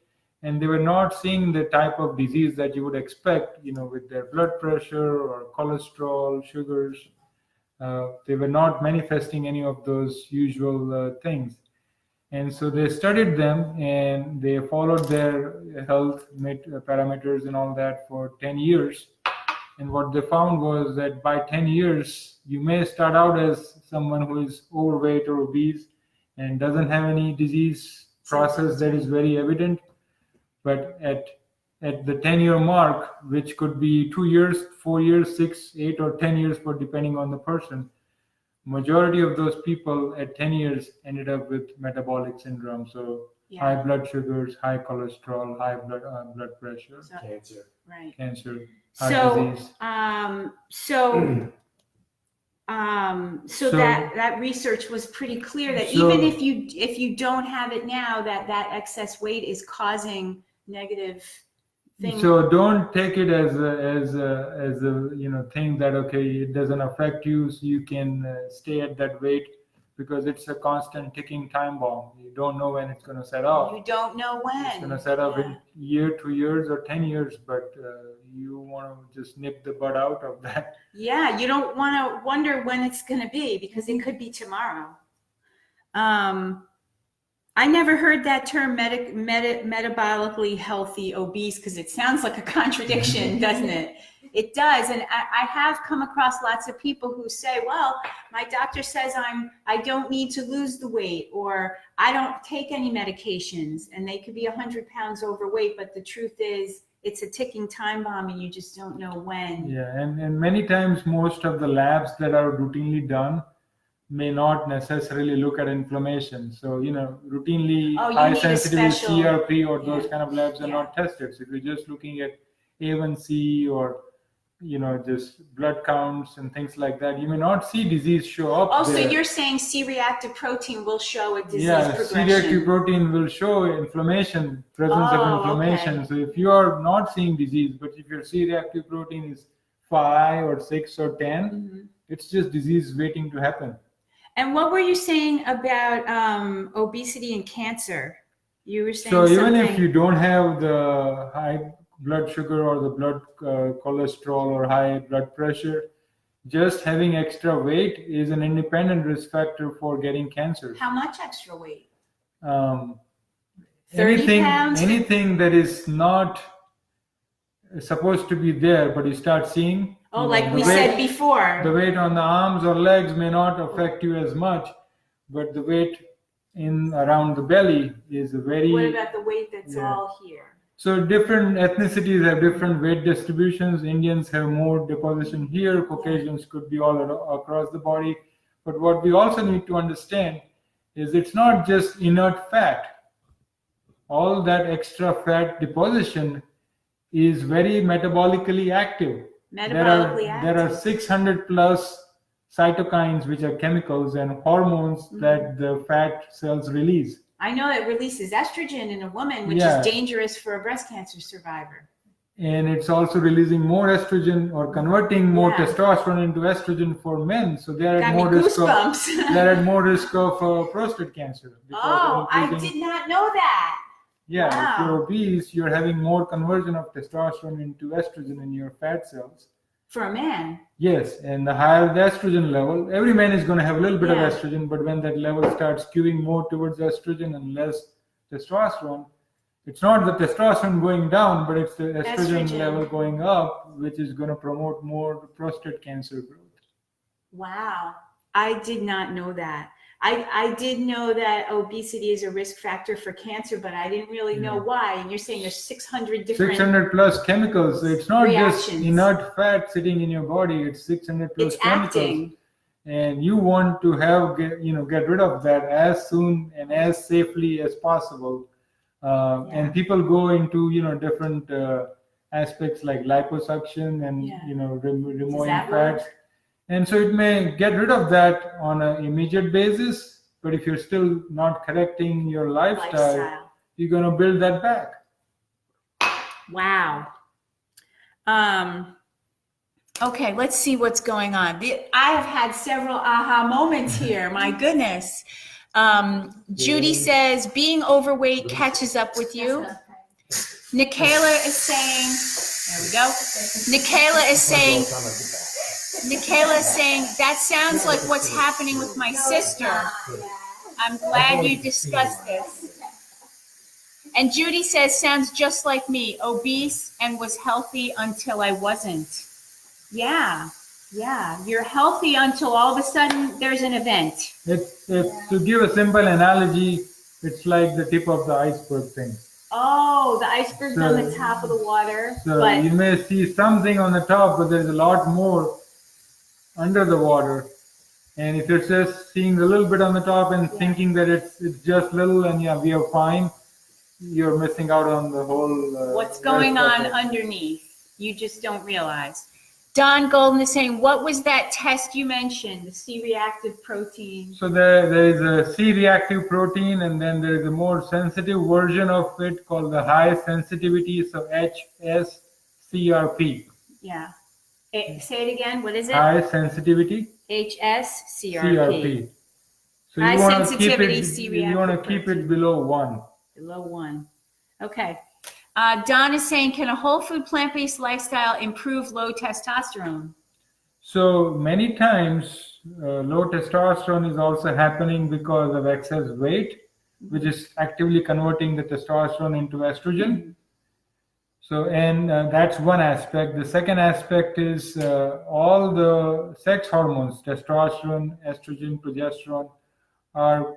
and they were not seeing the type of disease that you would expect, with their blood pressure or cholesterol, sugars. They were not manifesting any of those usual things. And so they studied them and they followed their health parameters and all that for 10 years. And what they found was that by 10 years, you may start out as someone who is overweight or obese and doesn't have any disease process that is very evident. But at the 10-year mark, which could be 2 years, 4 years, 6, 8, or 10 years, but depending on the person, majority of those people at 10 years ended up with metabolic syndrome. So high blood sugars, high cholesterol, high blood pressure, Cancer. Right. cancer. So, disease. So that research was pretty clear that even if you don't have it now, that excess weight is causing negative things. So don't take it as a thing that it doesn't affect you, so you can stay at that weight, because it's a constant ticking time bomb. You don't know when it's going to set off. You don't know when. It's going to set off in year, 2 years, or 10 years, but you want to just nip the bud out of that. Yeah, you don't want to wonder when it's going to be, because it could be tomorrow. I never heard that term metabolically healthy obese, because it sounds like a contradiction, doesn't it? It does. And I have come across lots of people who say, well, my doctor says I don't need to lose the weight, or I don't take any medications, and they could be 100 pounds overweight, but the truth is it's a ticking time bomb and you just don't know when. Yeah, and many times most of the labs that are routinely done may not necessarily look at inflammation. So, routinely high sensitivity CRP or those kind of labs are not tested. So if you're just looking at A1C or, just blood counts and things like that, you may not see disease show up. Oh, so you're saying C-reactive protein will show a disease progression? Yeah, C-reactive protein will show inflammation, presence of inflammation. Okay. So if you are not seeing disease, but if your C-reactive protein is 5 or 6 or 10, it's just disease waiting to happen. And what were you saying about obesity and cancer? You were saying even if you don't have the high blood sugar or the blood cholesterol or high blood pressure, just having extra weight is an independent risk factor for getting cancer. How much extra weight? 30 pounds? Anything that is not supposed to be there, but you start seeing. Like we said before. The weight on the arms or legs may not affect you as much, but the weight around the belly is very. What about the weight that's all here? So different ethnicities have different weight distributions. Indians have more deposition here. Caucasians could be all across the body. But what we also need to understand is it's not just inert fat. All that extra fat deposition is very metabolically active. There are 600 plus cytokines, which are chemicals and hormones that the fat cells release. I know it releases estrogen in a woman, which is dangerous for a breast cancer survivor. And it's also releasing more estrogen or converting more testosterone into estrogen for men. So they're at more risk of prostate cancer. Oh, I did not know that. Yeah, wow. If you're obese, you're having more conversion of testosterone into estrogen in your fat cells. For a man? Yes, and the higher the estrogen level, every man is going to have a little bit of estrogen, but when that level starts skewing more towards estrogen and less testosterone, it's not the testosterone going down, but it's the estrogen level going up, which is going to promote more prostate cancer growth. Wow, I did not know that. I did know that obesity is a risk factor for cancer, but I didn't really know why. And you're saying there's 600 different 600 plus chemicals. It's not reactions. Just inert fat sitting in your body. It's 600 plus chemicals. Acting. and you want to get rid of that as soon and as safely as possible. And people go into different aspects like liposuction and removing fats, and so it may get rid of that on an immediate basis. But if you're still not correcting your lifestyle, you're going to build that back. Wow. Okay, let's see what's going on. I have had several aha moments here. My goodness. Judy says, being overweight catches up with you. Nikayla is saying, there we go. Nikayla is saying, that sounds like what's happening with my sister. I'm glad you discussed this. And Judy says, sounds just like me, obese and was healthy until I wasn't. Yeah. You're healthy until all of a sudden there's an event. To give a simple analogy, it's like the tip of the iceberg thing. Oh, the iceberg's on the top of the water. So you may see something on the top, but there's a lot more under the water. And if you're just seeing a little bit on the top and thinking that it's just little and we are fine, you're missing out on the whole. What's going on underneath? You just don't realize. Don Golden is saying, what was that test you mentioned, the C-reactive protein? So there is a C-reactive protein, and then there is a more sensitive version of it called the high sensitivity, so HSCRP. Yeah. Say it again. What is it? High sensitivity. HSCRP. So high you want sensitivity to C-reactive you want to keep it below 1. Below 1. Okay. Don is saying, can a whole food plant-based lifestyle improve low testosterone? So many times, low testosterone is also happening because of excess weight, which is actively converting the testosterone into estrogen. So, and that's one aspect. The second aspect is all the sex hormones, testosterone, estrogen, progesterone, are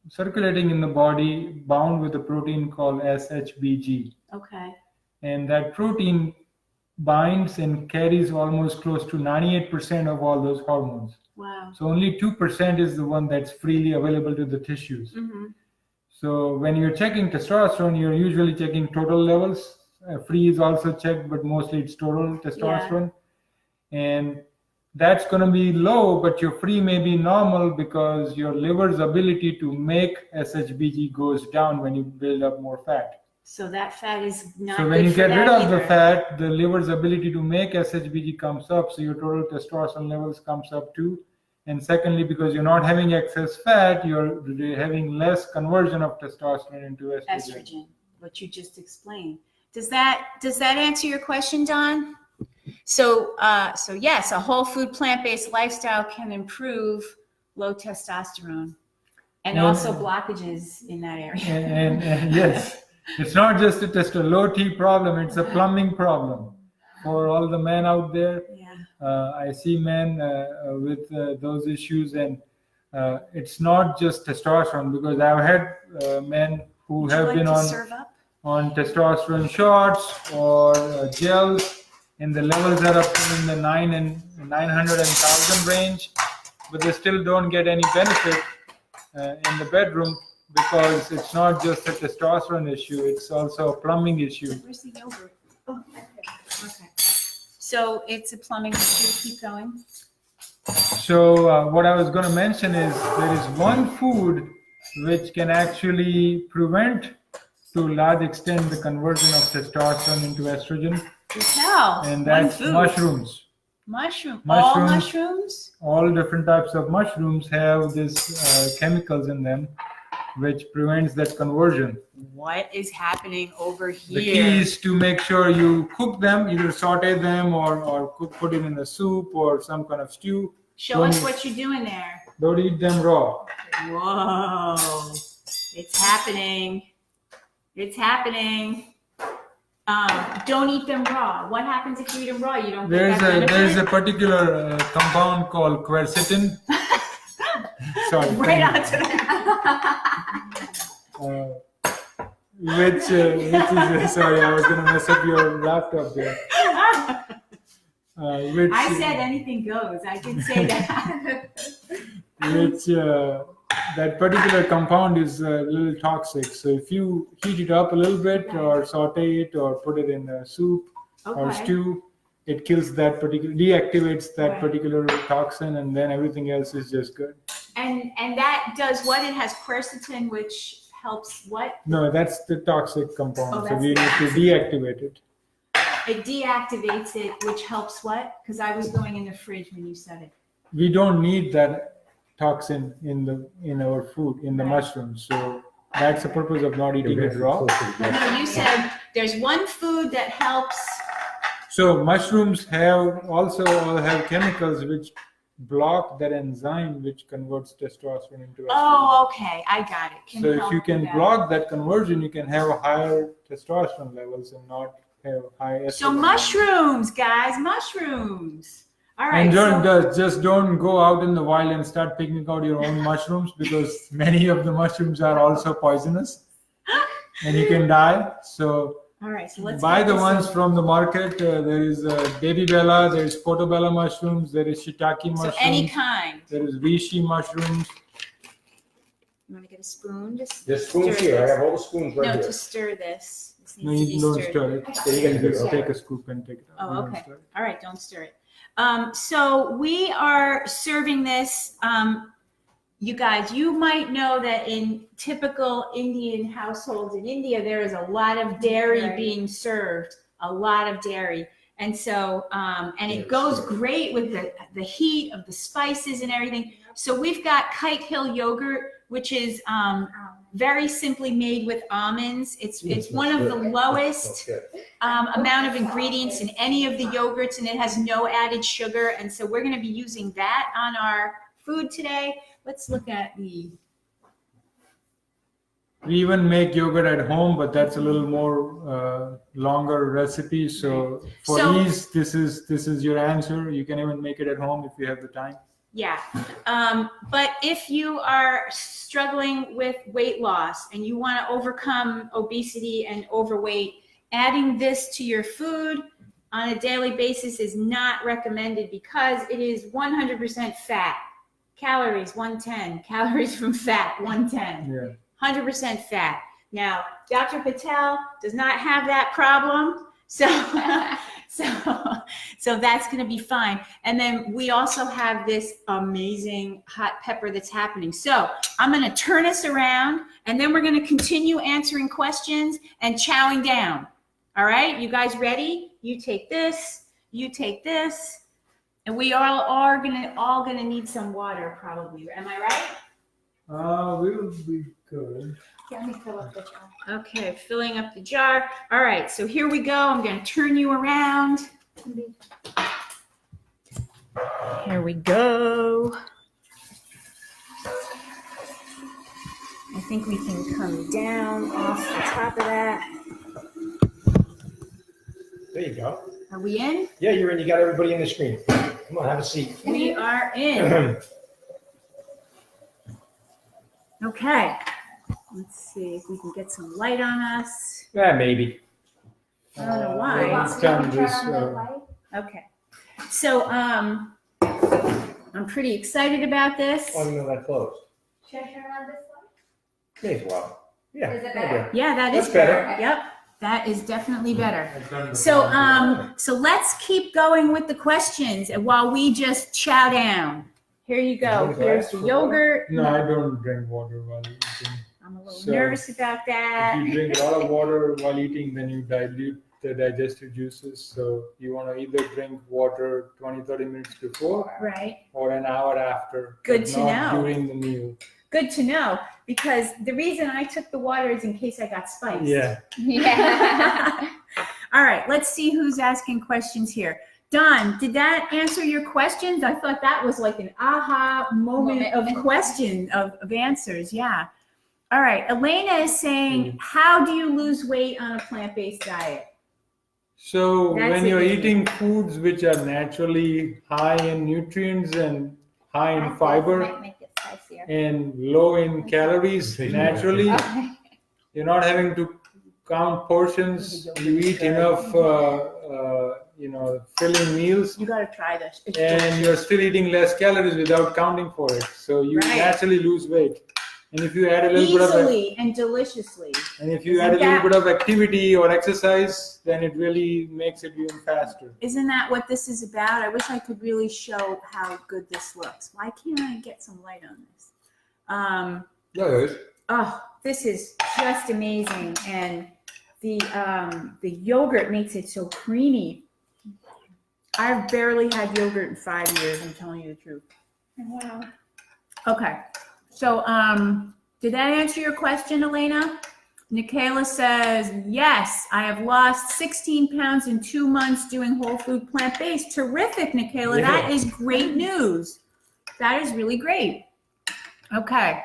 circulating in the body bound with a protein called SHBG. Okay. And that protein binds and carries almost close to 98% of all those hormones. Wow. So only 2% is the one that's freely available to the tissues. Mm-hmm. So when you're checking testosterone, you're usually checking total levels. Free is also checked, but mostly it's total testosterone. Yeah. And that's going to be low, but your free may be normal because your liver's ability to make SHBG goes down when you build up more fat. So that fat is not. So when you get rid of the fat, the liver's ability to make SHBG comes up, so your total testosterone levels comes up too. And secondly, because you're not having excess fat, you're having less conversion of testosterone into estrogen. What you just explained. Does that answer your question, Don? So yes, a whole food plant-based lifestyle can improve low testosterone and also blockages in that area. And yes. It's not just a low T problem, it's a plumbing problem for all the men out there. Yeah. I see men with those issues, and it's not just testosterone, because I've had men who have been on testosterone shots or gels, and the levels are up in the 900 and 1,000 range, but they still don't get any benefit in the bedroom. Because it's not just a testosterone issue, it's also a plumbing issue. Where's the yogurt? Oh, okay. So it's a plumbing issue. Keep going. So what I was going to mention is there is one food which can actually prevent, to a large extent, the conversion of testosterone into estrogen. And that's mushrooms. All mushrooms? All different types of mushrooms have these chemicals in them, which prevents that conversion. What is happening over here? The key is to make sure you cook them, either saute them or put it in a soup or some kind of stew. Show us what you're doing there. Don't eat them raw. Whoa, it's happening. It's happening. Don't eat them raw. What happens if you eat them raw? You don't get that benefit? There's a particular compound called quercetin. Sorry. Right onto that. Which is sorry, I was going to mess up your laptop there. which I said anything goes. I did say that. which that particular compound is a little toxic. So if you heat it up a little bit, or saute it, or put it in a soup or Okay. stew, it kills that particular, deactivates that Right. particular toxin, and then everything else is just good. And that does what? It has quercetin, which helps what? No, that's the toxic compound. Oh, So that's we the need to deactivate it. It deactivates it, which helps what? Because I was going in the fridge when you said it. We don't need that toxin in our food, in the Right. mushrooms. So that's the purpose of not eating it raw. No, you said there's one food that helps. So mushrooms also have chemicals which block that enzyme which converts testosterone into estrogen. Oh, okay, I got it. Can So if help you with can that. block that conversion, you can have higher testosterone levels and not have high estrogen. So mushrooms, guys, mushrooms. All right. And so- just don't go out in the wild and start picking out your own mushrooms, because many of the mushrooms are also poisonous and you can die. So all right. So let's buy get the this ones over. from the market. There is baby bella, there is portobello mushrooms, there is shiitake So mushrooms, any kind. there is reishi mushrooms. You want to get a spoon? Just There's spoons stir here. I this. have all the spoons right No, here. to stir this. This No, needs to you be don't stirred. stir it. Yeah, you gotta do it. Just Okay. take a scoop and take it out. Oh, You don't okay. stir it. All right, don't stir it. So we are serving this. You guys, you might know that in typical Indian households in India, there is a lot of dairy Right. being served, a lot of dairy. And so, and it Yes. goes great with the heat of the spices and everything. So we've got Kite Hill yogurt, which is very simply made with almonds. It's one of the lowest amount of ingredients in any of the yogurts, and it has no added sugar. And so we're going to be using that on our food today. Let's look at the. We even make yogurt at home, but that's a little more longer recipe. So for So- ease, this is your answer. You can even make it at home if you have the time. Yeah. But if you are struggling with weight loss and you want to overcome obesity and overweight, adding this to your food on a daily basis is not recommended because it is 100% fat. Calories 110, calories from fat 110, Yeah. 100% fat. Now, Dr. Patel does not have that problem, so that's going to be fine. And then we also have this amazing hot pepper that's happening. So I'm going to turn us around, and then we're going to continue answering questions and chowing down. All right, you guys ready? You take this, you take this. And we all are gonna need some water, probably. Am I right? We'll be good. Let me fill up the jar. Okay, filling up the jar. All right, so here we go. I'm gonna turn you around. Here we go. I think we can come down off the top of that. There you go. Are we in? Yeah, you're in. You got everybody in the screen. Come on, have a seat. We are in. Okay. Let's see if we can get some light on us. Yeah, maybe. I don't know why. Let's turn this. Okay. So I'm pretty excited about this. Oh, you know that closed. Should I turn on this one? May as well. Yeah. Is it there you better? go. Yeah, that is That's better. Yep. That is definitely better. So let's keep going with the questions and while we just chow down. Here you go. Here's the yogurt. No, I don't drink water while eating. I'm a little So, nervous about that. If you drink a lot of water while eating, then you dilute the digestive juices. So you want to either drink water 20-30 minutes before Right. or an hour after. Good but to not know. During the meal. Good to know because the reason I took the water is in case I got spiced. Yeah. Yeah. All right, let's see who's asking questions here. Don, did that answer your questions? I thought that was like an aha moment of question, of answers. Yeah. All right, Elena is saying, how do you lose weight on a plant-based diet? So That's when you're it. eating foods which are naturally high in nutrients and high in fiber Might make it spicier. and low in calories, naturally, Okay. you're not having to count portions. You eat enough filling meals, You got to try this. It's and delicious. you're still eating less calories without counting for it. So you Right. naturally lose weight. And if you add a little Easily and deliciously. and if you Isn't add a little that- bit of activity or exercise, then it really makes it even faster. Isn't that what this is about? I wish I could really show how good this looks. Why can't I get some light on this? There it is. Oh, this is just amazing, and the yogurt makes it so creamy. I've barely had yogurt in 5 years. I'm telling you the truth. Wow. Okay, so did that answer your question, Elena? Nikayla says, yes, I have lost 16 pounds in 2 months doing whole food plant-based. Terrific, Nikayla. Yeah. That is great news. That is really great. Okay.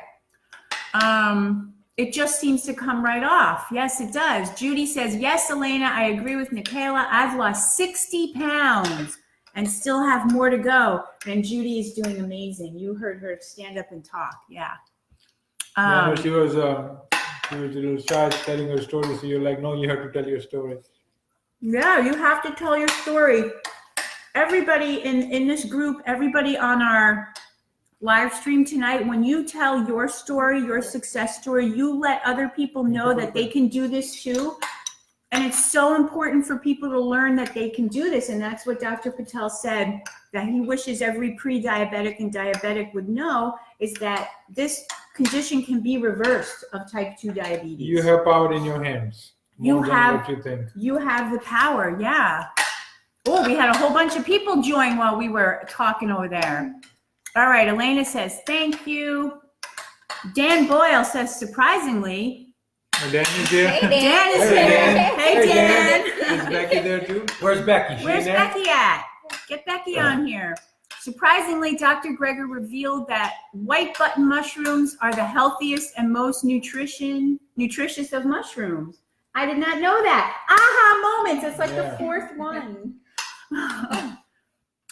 It just seems to come right off. Yes, it does. Judy says, yes, Elena, I agree with Nikayla. I've lost 60 pounds and still have more to go. And Judy is doing amazing. You heard her stand up and talk. Yeah. She was a little shy telling her story, so you're like, no, you have to tell your story. Yeah, you have to tell your story. Everybody in this group, everybody on our live stream tonight, when you tell your story, your success story, you let other people know that they can do this too. And it's so important for people to learn that they can do this. And that's what Dr. Patel said, that he wishes every pre-diabetic and diabetic would know, is that this condition can be reversed of type 2 diabetes. You have power in your hands. More than what you think. You have the power, yeah. Oh, we had a whole bunch of people join while we were talking over there. All right, Elena says, thank you. Dan Boyle says, surprisingly. Dan is there. Hey, Dan. Dan is Hey, here. Dan. Hey, Hey, Dan. Is Becky there too? Where's Becky? She Where's in there? Becky at? Get Becky on here. Surprisingly, Dr. Greger revealed that white button mushrooms are the healthiest and most nutritious of mushrooms. I did not know that. Aha moments. It's like the 4th one.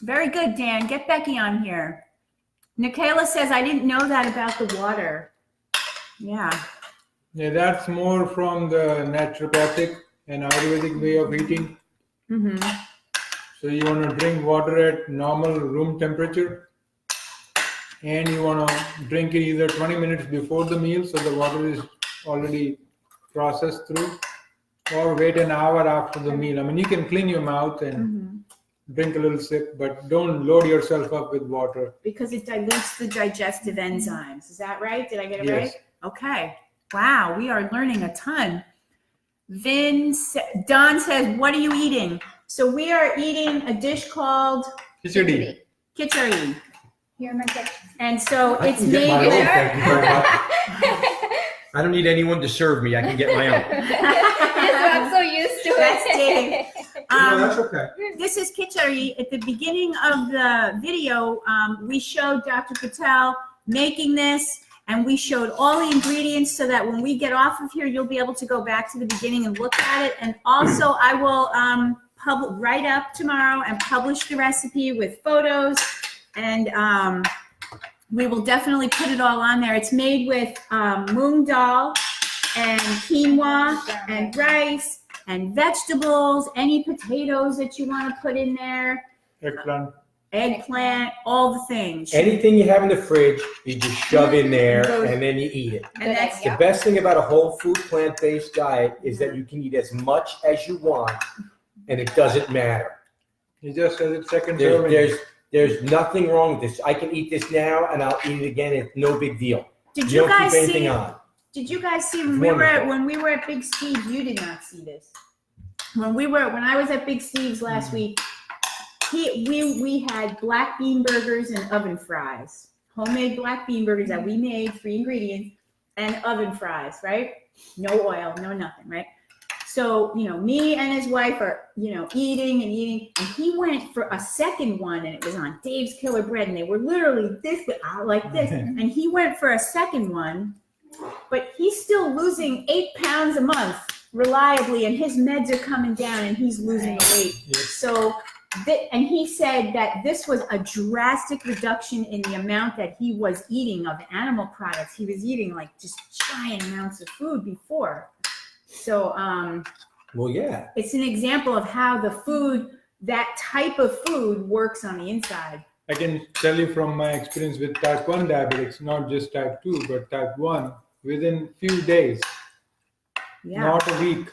Very good, Dan. Get Becky on here. Nikayla says, I didn't know that about the water. Yeah. Yeah, that's more from the naturopathic and Ayurvedic way of eating. Mm-hmm. So you want to drink water at normal room temperature, and you want to drink it either 20 minutes before the meal, so the water is already processed through, or wait an hour after the meal. I mean, you can clean your mouth and drink a little sip, but don't load yourself up with water. Because it dilutes the digestive enzymes. Is that right? Did I get it Yes. right? Okay. Wow, we are learning a ton. Don says, what are you eating? So we are eating a dish called Kitchari. Kitchari. Here are my pictures. And so I it's can get made my own, with... thank you very much. I don't need anyone to serve me. I can get my own. I'm so used to That's it. Dave. No, that's okay. This is Kitchari. At the beginning of the video, we showed Dr. Patel making this, and we showed all the ingredients so that when we get off of here, you'll be able to go back to the beginning and look at it. And also, I will write up tomorrow and publish the recipe with photos, and we will definitely put it all on there. It's made with moong dal and quinoa and rice and vegetables, any potatoes that you want to put in there, eggplant, all the things. Anything you have in the fridge, you just shove in there and then you eat it. And that's The best thing about a whole food plant-based diet is that you can eat as much as you want and it doesn't matter. You just said it's second serving. There's nothing wrong with this. I can eat this now and I'll eat it again. It's no big deal. Did You you don't guys keep anything see? on. Did you guys see when It's we were at Big Steve's? You did not see this. When I was at Big Steve's last week, we had black bean burgers and oven fries, homemade black bean burgers that we made, 3 ingredients, and oven fries, right? No oil, no nothing, right? So, me and his wife are, eating, and he went for a second one, and it was on Dave's Killer Bread, and they were literally this, like this, and he went for a second one, but he's still losing 8 pounds a month reliably, and his meds are coming down, and he's losing weight. Yes. So, and he said that this was a drastic reduction in the amount that he was eating of animal products. He was eating like just giant amounts of food before. So Well, yeah. It's an example of how the food, that type of food, works on the inside. I can tell you from my experience with type 1 diabetics, not just type 2, but type 1, within few days, Yeah. not a week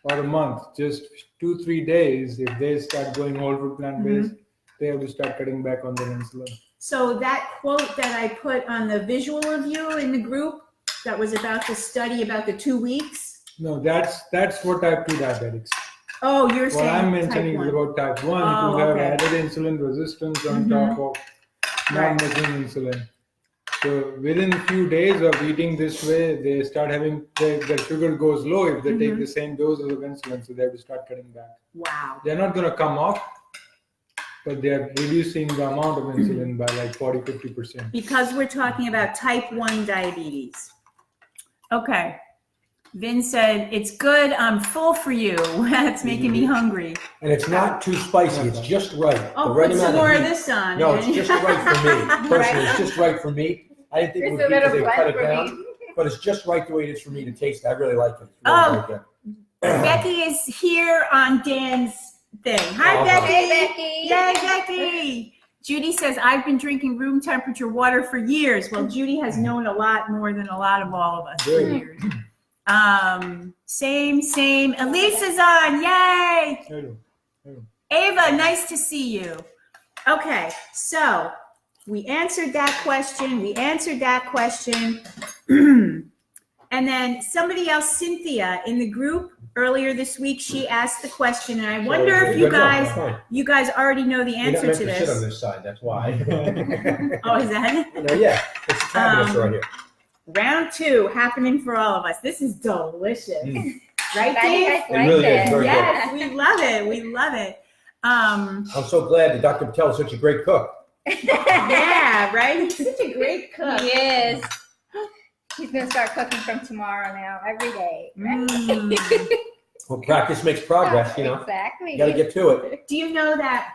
or a month, just 2-3 days, if they start going whole food plant-based, they have to start cutting back on their insulin. So that quote that I put on the visual of you in the group, that was about the study about the 2 weeks. No, that's for type 2 diabetics. Oh, you're What saying I'm type mentioning is 1. about type 1 Oh, who have okay. added insulin resistance on top of Right. not making insulin. So within a few days of eating this way, they start having their sugar goes low if they take the same doses of insulin, so they have to start cutting back. Wow. They're not going to come off, but they're reducing the amount of insulin by like 40-50%. Because we're talking about type 1 diabetes. Okay. Vin said, it's good, I'm full for you. That's making me hungry. And it's not too spicy. It's just right. Oh, the right put some amount more of heat. this on. No, it's just right for me. Personally, it's just right for me. I didn't think it would be because they cut it down, but it's just right the way it is for me to taste it. I really like it. It's really very good. Becky is here on Dan's thing. Hi, Oh, Becky. Hey, Becky. Yay, Becky. Judy says, I've been drinking room temperature water for years. Well, Judy has known a lot more than a lot of all of us for Good. years. Same. Elise is on. Yay. Hello. Ava, nice to see you. Okay, so we answered that question. And then somebody else, Cynthia, in the group earlier this week, she asked the question, and I wonder if you guys already know the You're not answer meant to to sit on this. this side. That's why. Oh, is that it? No, yeah, it's fabulous right here. Round 2 happening for all of us. This is delicious. Right, I Dave? think I It really liked is very Yes, we love it. I'm so glad that Dr. Patel is such a great cook. Yeah, right? He's such a great cook. He is. He's gonna start cooking from tomorrow now, every day. Mm. Well, practice makes progress, you know. Exactly. You got to get to it. Do you know that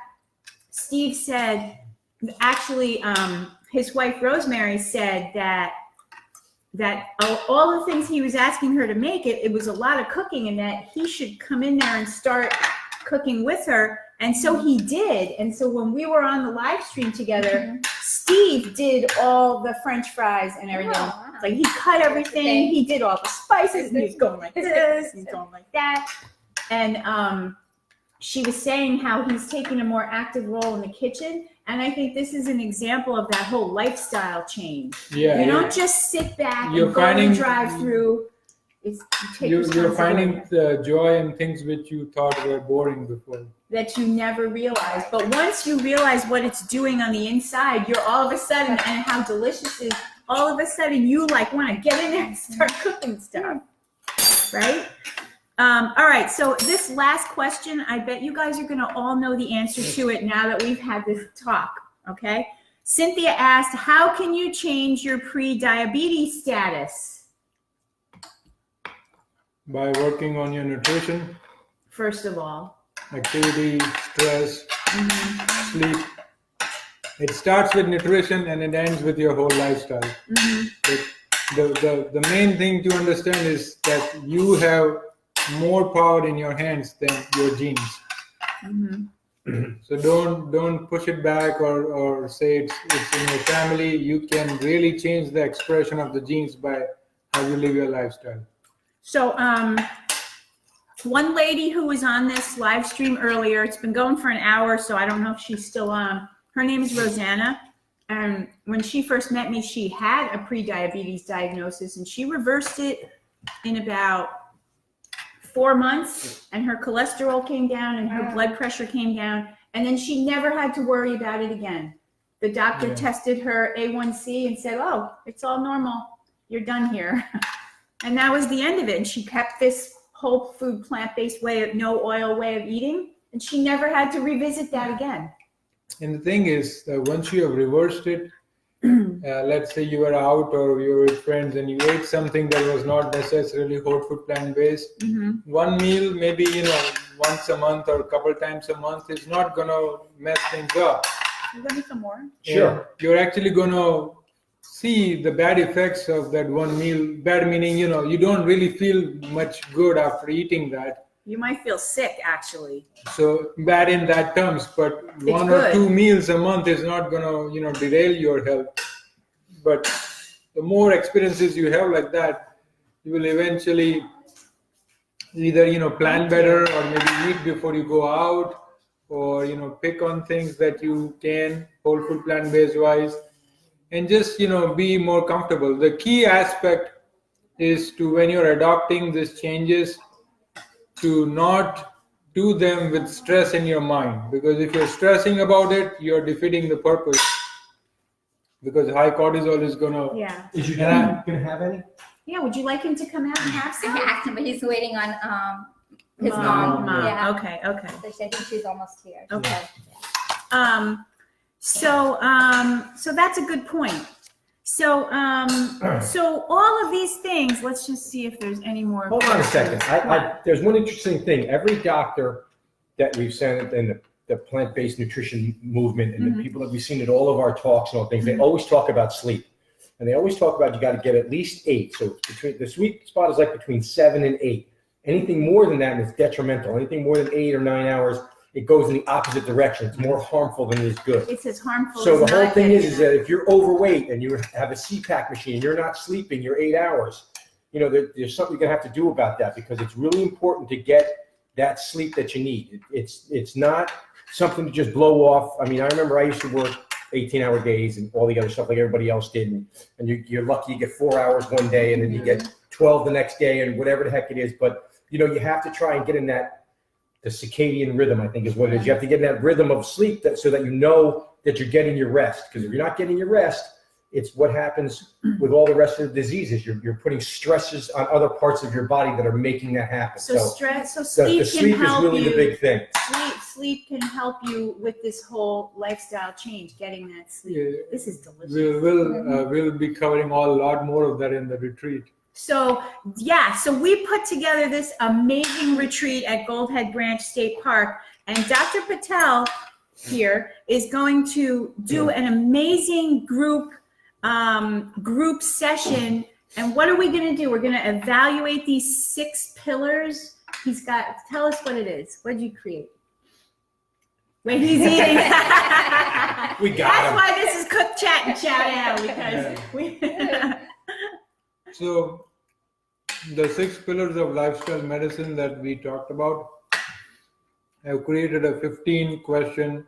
Steve said, actually, his wife Rosemary said that all the things he was asking her to make, it was a lot of cooking, and that he should come in there and start cooking with her. And so he did. And so when we were on the live stream together, Steve did all the French fries and everything. Oh, wow. Like he cut everything, he did all the spices, and he's going like this, he's going like that. And she was saying how he's taking a more active role in the kitchen. And I think this is an example of that whole lifestyle change. Yeah. You don't just sit back You're and go finding- and drive through. It's you take You're responsibility. finding the joy in things which you thought were boring before. That you never realized. But once you realize what it's doing on the inside, you're all of a sudden, and how delicious it is, all of a sudden you like want to get in there and start cooking stuff. Right? All right, so this last question, I bet you guys are going to all know the answer to it now that we've had this talk, okay? Cynthia asked, how can you change your pre-diabetes status? By working on your nutrition, First of all. activity, stress, sleep. It starts with nutrition and it ends with your whole lifestyle. The main thing to understand is that you have more power in your hands than your genes. So don't push it back or say it's in your family. You can really change the expression of the genes by how you live your lifestyle. So one lady who was on this live stream earlier, it's been going for an hour, so I don't know if she's still on. Her name is Rosanna. And when she first met me, she had a pre-diabetes diagnosis, and she reversed it in about 4 months, and her cholesterol came down and her blood pressure came down, and then she never had to worry about it again. The doctor tested her A1C and said, oh, it's all normal. You're done here. And that was the end of it. And she kept this whole food, plant-based way of no oil way of eating, and she never had to revisit that again. And the thing is, once you have reversed it, let's say you were out or you were with friends and you ate something that was not necessarily whole food plant-based, one meal, maybe, once a month or a couple times a month is not going to mess things up. You want me some more? Sure. And you're actually going to see the bad effects of that one meal. Bad meaning, you don't really feel much good after eating that. You might feel sick, actually. So bad in that terms, but one or two meals a month is not gonna, derail your health. But the more experiences you have like that, you will eventually either, plan better or maybe eat before you go out, or, pick on things that you can, whole food plant-based wise, and just, be more comfortable. The key aspect is to, when you're adopting these changes, to not do them with stress in your mind, because if you're stressing about it, you're defeating the purpose, because high cortisol is gonna. Yeah. Is your dad gonna have any? Yeah, would you like him to come out and have I some? can ask him, but he's waiting on his Mom. mom. Yeah. Okay. So I think she's almost here. Okay. So that's a good point. So all of these things, let's just see if there's any more. Hold on a second. There's one interesting thing. Every doctor that we've sent in the plant-based nutrition movement and the people that we've seen at all of our talks and all things, they always talk about sleep. And they always talk about you got to get at least 8. So the sweet spot is like between 7 and 8. Anything more than that is detrimental. Anything more than 8 or 9 hours, it goes in the opposite direction. It's more harmful than it is good. It's as harmful. So as the whole not thing getting is that if you're overweight and you have a CPAP machine and you're not sleeping your 8 hours, there's something you're gonna have to do about that, because it's really important to get that sleep that you need. It's not something to just blow off. I mean, I remember I used to work 18-hour days and all the other stuff like everybody else did, and you're lucky you get 4 hours one day and then you get 12 the next day and whatever the heck it is. But you have to try and get in the circadian rhythm, I think is what it is. You have to get in that rhythm of sleep so that you know that you're getting your rest. Because if you're not getting your rest, it's what happens with all the rest of the diseases. You're putting stresses on other parts of your body that are making that happen. So sleep the sleep can help is really you. the big thing. Sleep can help you with this whole lifestyle change, getting that sleep. Yeah. This is delicious. We'll be covering a lot more of that in the retreat. So we put together this amazing retreat at Goldhead Branch State Park, and Dr. Patel here is going to do an amazing group session. And what are we going to do? We're going to evaluate these 6 pillars. Tell us what it is. What did you create? Wait, he's eating. We got That's him. why this is Cook Chat and Chowdown, because So the 6 pillars of lifestyle medicine that we talked about, I've created a 15-question,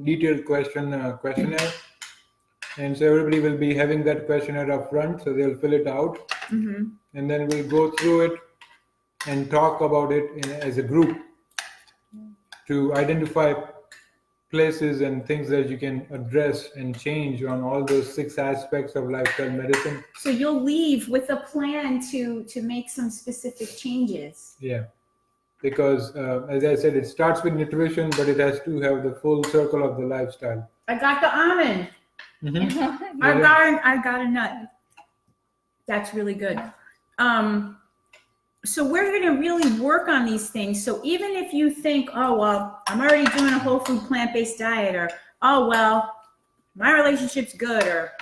detailed questionnaire. And so everybody will be having that questionnaire up front, so they'll fill it out. And then we'll go through it and talk about it as a group to identify places and things that you can address and change on all those 6 aspects of lifestyle medicine. So you'll leave with a plan to make some specific changes. Yeah, because as I said, it starts with nutrition, but it has to have the full circle of the lifestyle. I got the almond. I got a nut. That's really good. So we're going to really work on these things. So even if you think, oh, well, I'm already doing a whole food plant-based diet, or, oh, well, my relationship's good, or,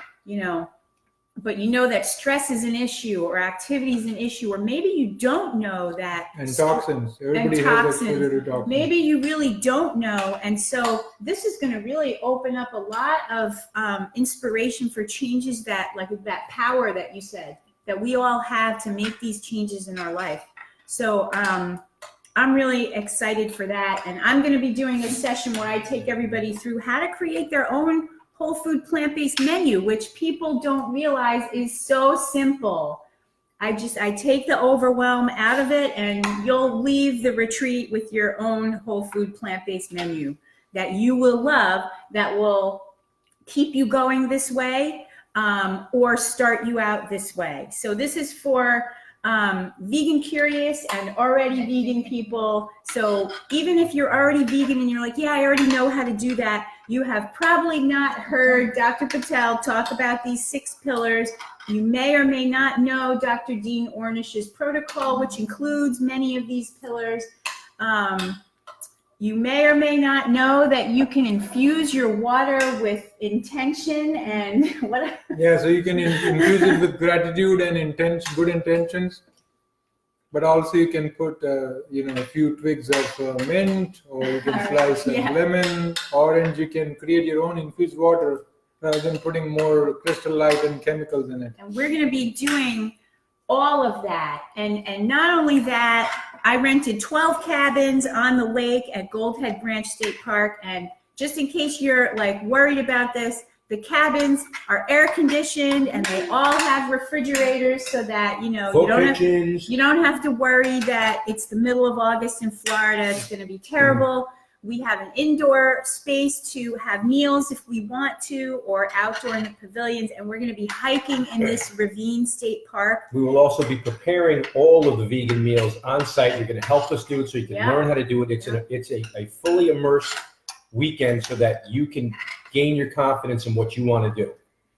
but that stress is an issue, or activity is an issue, or maybe you don't know that. And toxins. Everybody has exposure to toxins. Maybe you really don't know. And so this is going to really open up a lot of inspiration for changes that power that you said, that we all have to make these changes in our life. So I'm really excited for that. And I'm going to be doing a session where I take everybody through how to create their own whole food plant-based menu, which people don't realize is so simple. I take the overwhelm out of it, and you'll leave the retreat with your own whole food plant-based menu that you will love, that will keep you going this way, or start you out this way. So this is for vegan curious and already vegan people. So even if you're already vegan and you're like, yeah, I already know how to do that, you have probably not heard Dr. Patel talk about these 6 pillars. You may or may not know Dr. Dean Ornish's protocol, which includes many of these pillars. You may or may not know that you can infuse your water with intention and what? Yeah, so you can infuse it with gratitude and good intentions. but also you can put a few twigs of mint, or you can slice a lemon, orange. You can create your own infused water rather than putting more crystal light and chemicals in it. And we're going to be doing all of that. And not only that, I rented 12 cabins on the lake at Goldhead Branch State Park. And just in case you're like worried about this, the cabins are air conditioned and they all have refrigerators so that, you don't have to worry that it's the middle of August in Florida. It's going to be terrible. We have an indoor space to have meals if we want to, or outdoor in the pavilions. And we're going to be hiking in this ravine state park. We will also be preparing all of the vegan meals on site. You're going to help us do it so you can learn how to do it. It's a fully immersed weekend so that you can gain your confidence in what you want to do.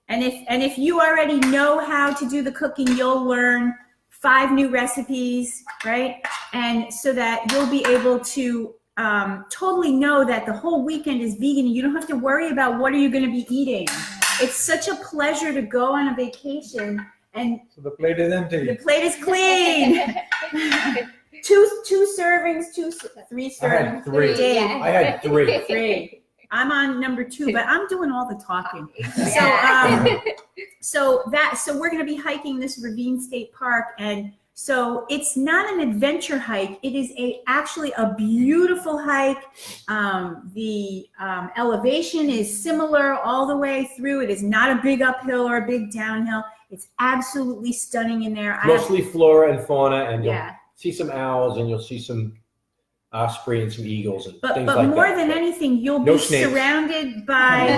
And if you already know how to do the cooking, you'll learn 5 new recipes, right? And so that you'll be able to totally know that the whole weekend is vegan and you don't have to worry about what are you going to be eating. It's such a pleasure to go on a vacation and so the plate is empty. The plate is clean. two servings, 3 servings. I had 3. Dave. I had 3. 3. I'm on number 2, but I'm doing all the talking. So we're going to be hiking this ravine state park, and so it's not an adventure hike. It is actually a beautiful hike. The elevation is similar all the way through. It is not a big uphill or a big downhill. It's absolutely stunning in there. Mostly flora and fauna, and you'll see some owls and you'll see some osprey and some eagles and things like that. But more than anything, you'll be surrounded by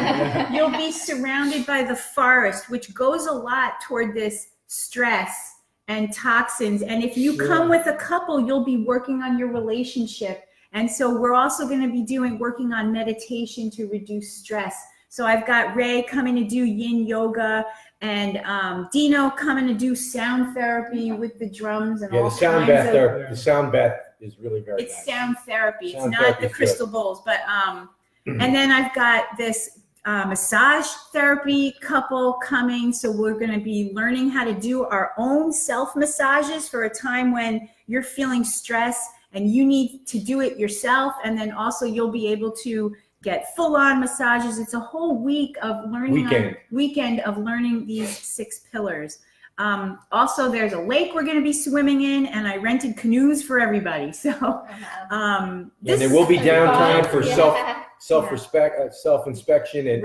the forest, which goes a lot toward this stress and toxins. And if you come with a couple, you'll be working on your relationship. And so we're also going to be working on meditation to reduce stress. So I've got Ray coming to do yin yoga, and Dino coming to do sound therapy with the drums and all the sound kinds bath. The sound bath is really very nice. It's sound therapy. Sound it's not the crystal bowls, but and then I've got this massage therapy couple coming. So we're going to be learning how to do our own self massages for a time when you're feeling stress and you need to do it yourself. And then also you'll be able to get full-on massages. It's a whole week of learning. Weekend of learning these 6 pillars. Also, there's a lake we're going to be swimming in, and I rented canoes for everybody. So, and there will be downtime for self-inspection and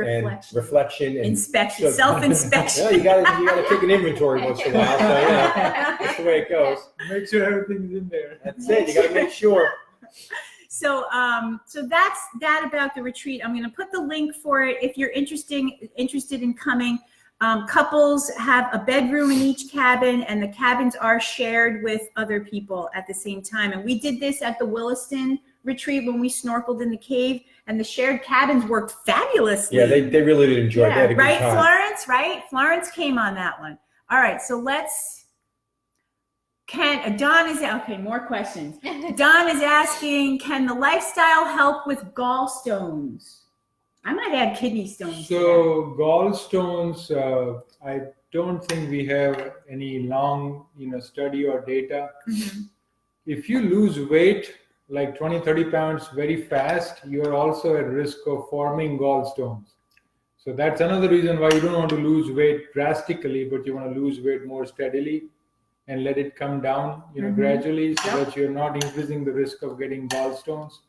reflection and inspection, self-inspection. You got to take an inventory once in a while. So that's the way it goes. Make sure everything's in there. That's it. You got to make sure. So that's that about the retreat. I'm going to put the link for it if you're interested in coming. Couples have a bedroom in each cabin, and the cabins are shared with other people at the same time. And we did this at the Williston retreat when we snorkeled in the cave, and the shared cabins worked fabulously. Yeah, they really did enjoy it. They had a good right, time. Florence? Right? Florence came on that one. All right, so more questions. Don is asking, can the lifestyle help with gallstones? I might add kidney stones. So gallstones, I don't think we have any long, study or data. Mm-hmm. If you lose weight, like 20, 30 pounds very fast, you're also at risk of forming gallstones. So that's another reason why you don't want to lose weight drastically, but you want to lose weight more steadily and let it come down, gradually, so that you're not increasing the risk of getting gallstones.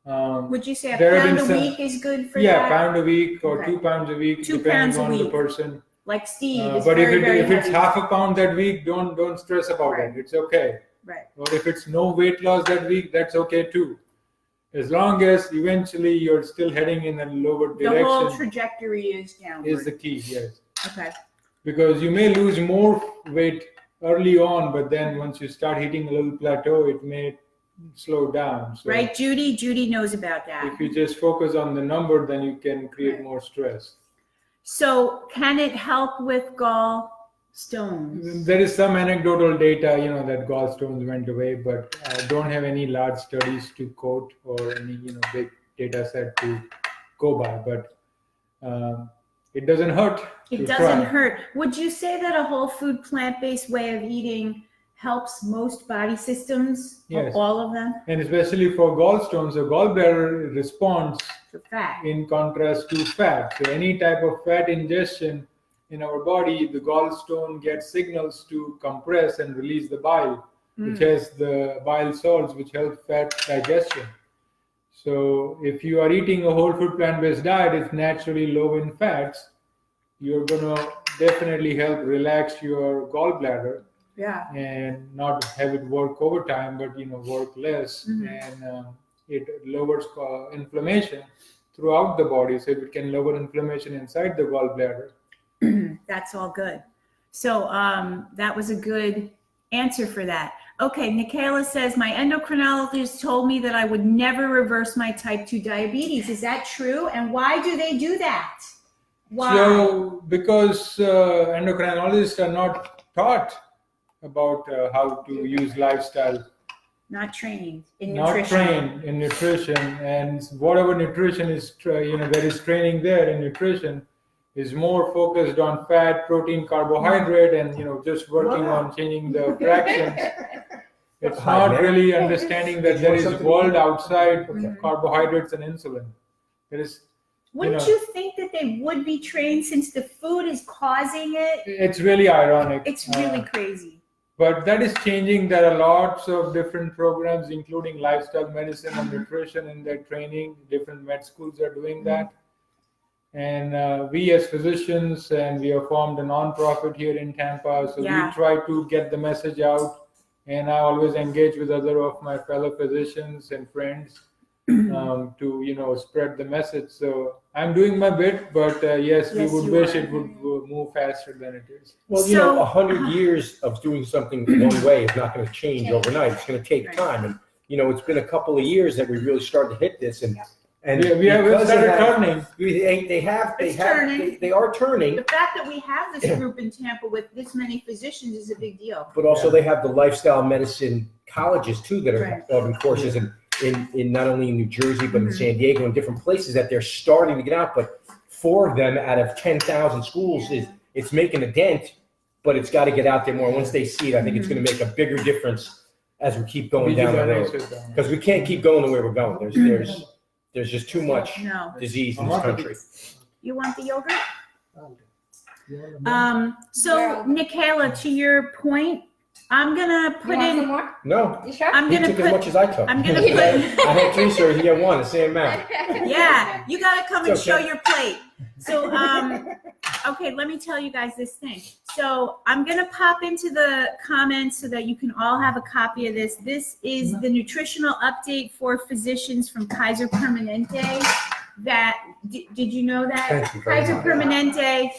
Would you say a pound a week is good for that? Yeah, pound a week or 2 pounds a week, 2 depending pounds a on week. the person. Like Steve, but if it's half a pound that week, don't stress about it. It's okay. Right. Or if it's no weight loss that week, that's okay too. As long as eventually you're still heading in a lower direction. The whole trajectory is downward. Is the key, yes. Okay. Because you may lose more weight early on, but then once you start hitting a little plateau, it may slow down. So right, Judy? Judy knows about that. If you just focus on the number, then you can create more stress. So can it help with gallstones? There is some anecdotal data, that gallstones went away, but I don't have any large studies to quote or any, big data set to go by. But it doesn't hurt. It doesn't hurt. Would you say that a whole food plant-based way of eating helps most body systems, Yes. all of them, And especially for gallstones, the gallbladder responds for fat. in contrast to fat. So any type of fat ingestion in our body, the gallstone gets signals to compress and release the bile, which has the bile salts which help fat digestion. So if you are eating a whole food plant-based diet, it's naturally low in fats. You're gonna definitely help relax your gallbladder Yeah. and not have it work overtime, but work less, and it lowers inflammation throughout the body. So it can lower inflammation inside the gallbladder. That's all good. So that was a good answer for that. Okay, Nikayla says, my endocrinologist told me that I would never reverse my type 2 diabetes. Is that true? And why do they do that? Why? So because endocrinologists are not taught about how to use lifestyle, Not trained in not nutrition. trained in nutrition, and whatever nutrition is there is training there in nutrition is more focused on fat, protein, carbohydrate, and just working on changing the fractions. It's Hi, not man. really understanding that there is something? world outside carbohydrates and insulin. There is. Wouldn't you think that they would be trained since the food is causing it? It's really ironic. It's really crazy. But that is changing. There are lots of different programs, including lifestyle medicine and nutrition in their training. Different med schools are doing that. And we as physicians, and we have formed a non-profit here in Tampa, so we try to get the message out. And I always engage with other of my fellow physicians and friends to spread the message. So I'm doing my bit, but yes, we would wish it would move faster than it is. Well, 100 years of doing something one way is not going to change overnight. It's going to take time, and it's been a couple of years that we really started to hit this, and we have started turning. They are turning. The fact that we have this group in Tampa with this many physicians is a big deal. But also they have the lifestyle medicine colleges too that are having courses in not only in New Jersey but in San Diego and different places that they're starting to get out. But 4 of them out of 10,000 schools it's making a dent, but it's got to get out there more. Once they see it, I think it's going to make a bigger difference as we keep going down the road, because we can't keep going the way we're going. There's just too much disease in this country. You want the yogurt? So Nikayla, to your point, I'm gonna put Some in. more? No, You sure? I'm he gonna took put. as much as I took. I'm gonna put. I had 3 servings, he had 1, the same amount. Yeah, you gotta come and It's show okay. your plate. So, okay, let me tell you guys this thing. So I'm gonna pop into the comments so that you can all have a copy of this. This is the nutritional update for physicians from Kaiser Permanente. Did you know that? Thank you very Kaiser much. Permanente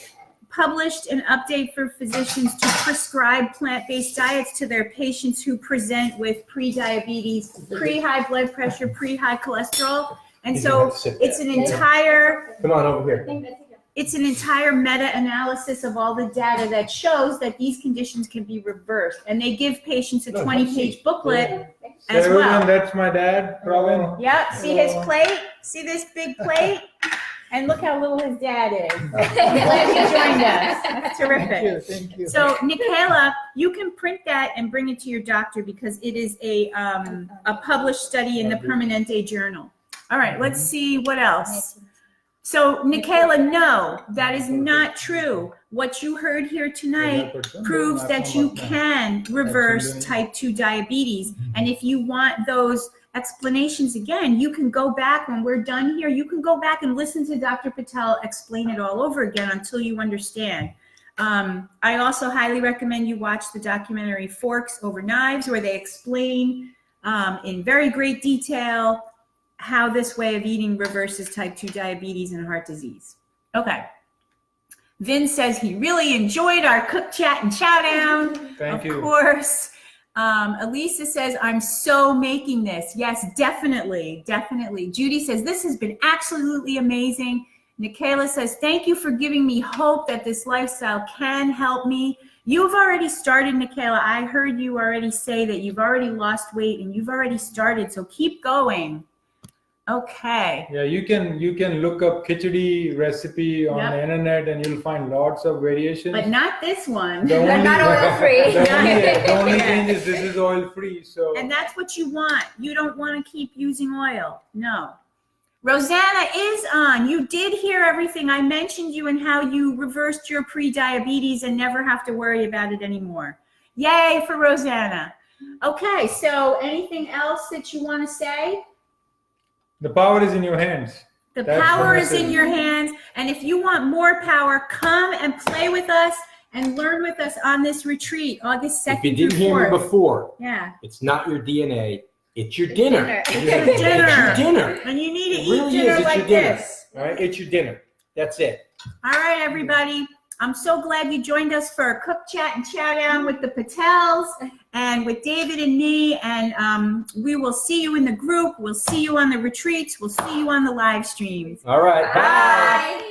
published an update for physicians to prescribe plant-based diets to their patients who present with pre-diabetes, pre-high blood pressure, pre-high cholesterol. And so it's an entire Come on over here. it's an entire meta-analysis of all the data that shows that these conditions can be reversed. And they give patients a 20-page booklet as Everyone, well. that's my dad, Pravin. Yep, see his plate? See this big plate? And look how little his dad is. Glad you joined us. That's terrific. Thank you. So, Nikayla, you can print that and bring it to your doctor because it is a published study in the Permanente Journal. All right, let's see what else. So, Nikayla, no, that is not true. What you heard here tonight proves that you can reverse type 2 diabetes. And if you want those explanations again, you can go back when we're done here. You can go back and listen to Dr. Patel explain it all over again until you understand. I also highly recommend you watch the documentary Forks Over Knives, where they explain in very great detail how this way of eating reverses type 2 diabetes and heart disease. Okay. Vin says he really enjoyed our cook chat and Chowdown. Thank you. Of course. Elisa says, I'm so making this. Yes, definitely, definitely. Judy says, this has been absolutely amazing. Nikayla says, thank you for giving me hope that this lifestyle can help me. You've already started, Nikayla. I heard you already say that you've already lost weight and you've already started, so keep going. Okay. Yeah, you can look up Kitchari recipe on Yep. the internet and you'll find lots of variations. But not this one. The They're only- not oil-free. The only Yeah. thing is this is oil free. So And that's what you want. You don't want to keep using oil. No. Rosanna is on. You did hear everything. I mentioned you and how you reversed your pre-diabetes and never have to worry about it anymore. Yay for Rosanna. Okay, so anything else that you want to say? the power is in your hands. The That's the power is in message. your hands. And if you want more power, come and play with us and learn with us on this retreat, August 2nd If you didn't through hear me 4th. before, Yeah. it's not your DNA. It's your dinner. It's your dinner. It's your dinner. And you need to It eat really dinner is. It's like your dinner. this. All right, it's your dinner. That's it. All right, everybody. I'm so glad you joined us for a cook chat and Chowdown with the Patels and with David and me. And we will see you in the group. We'll see you on the retreats. We'll see you on the live streams. All right. Bye. Bye.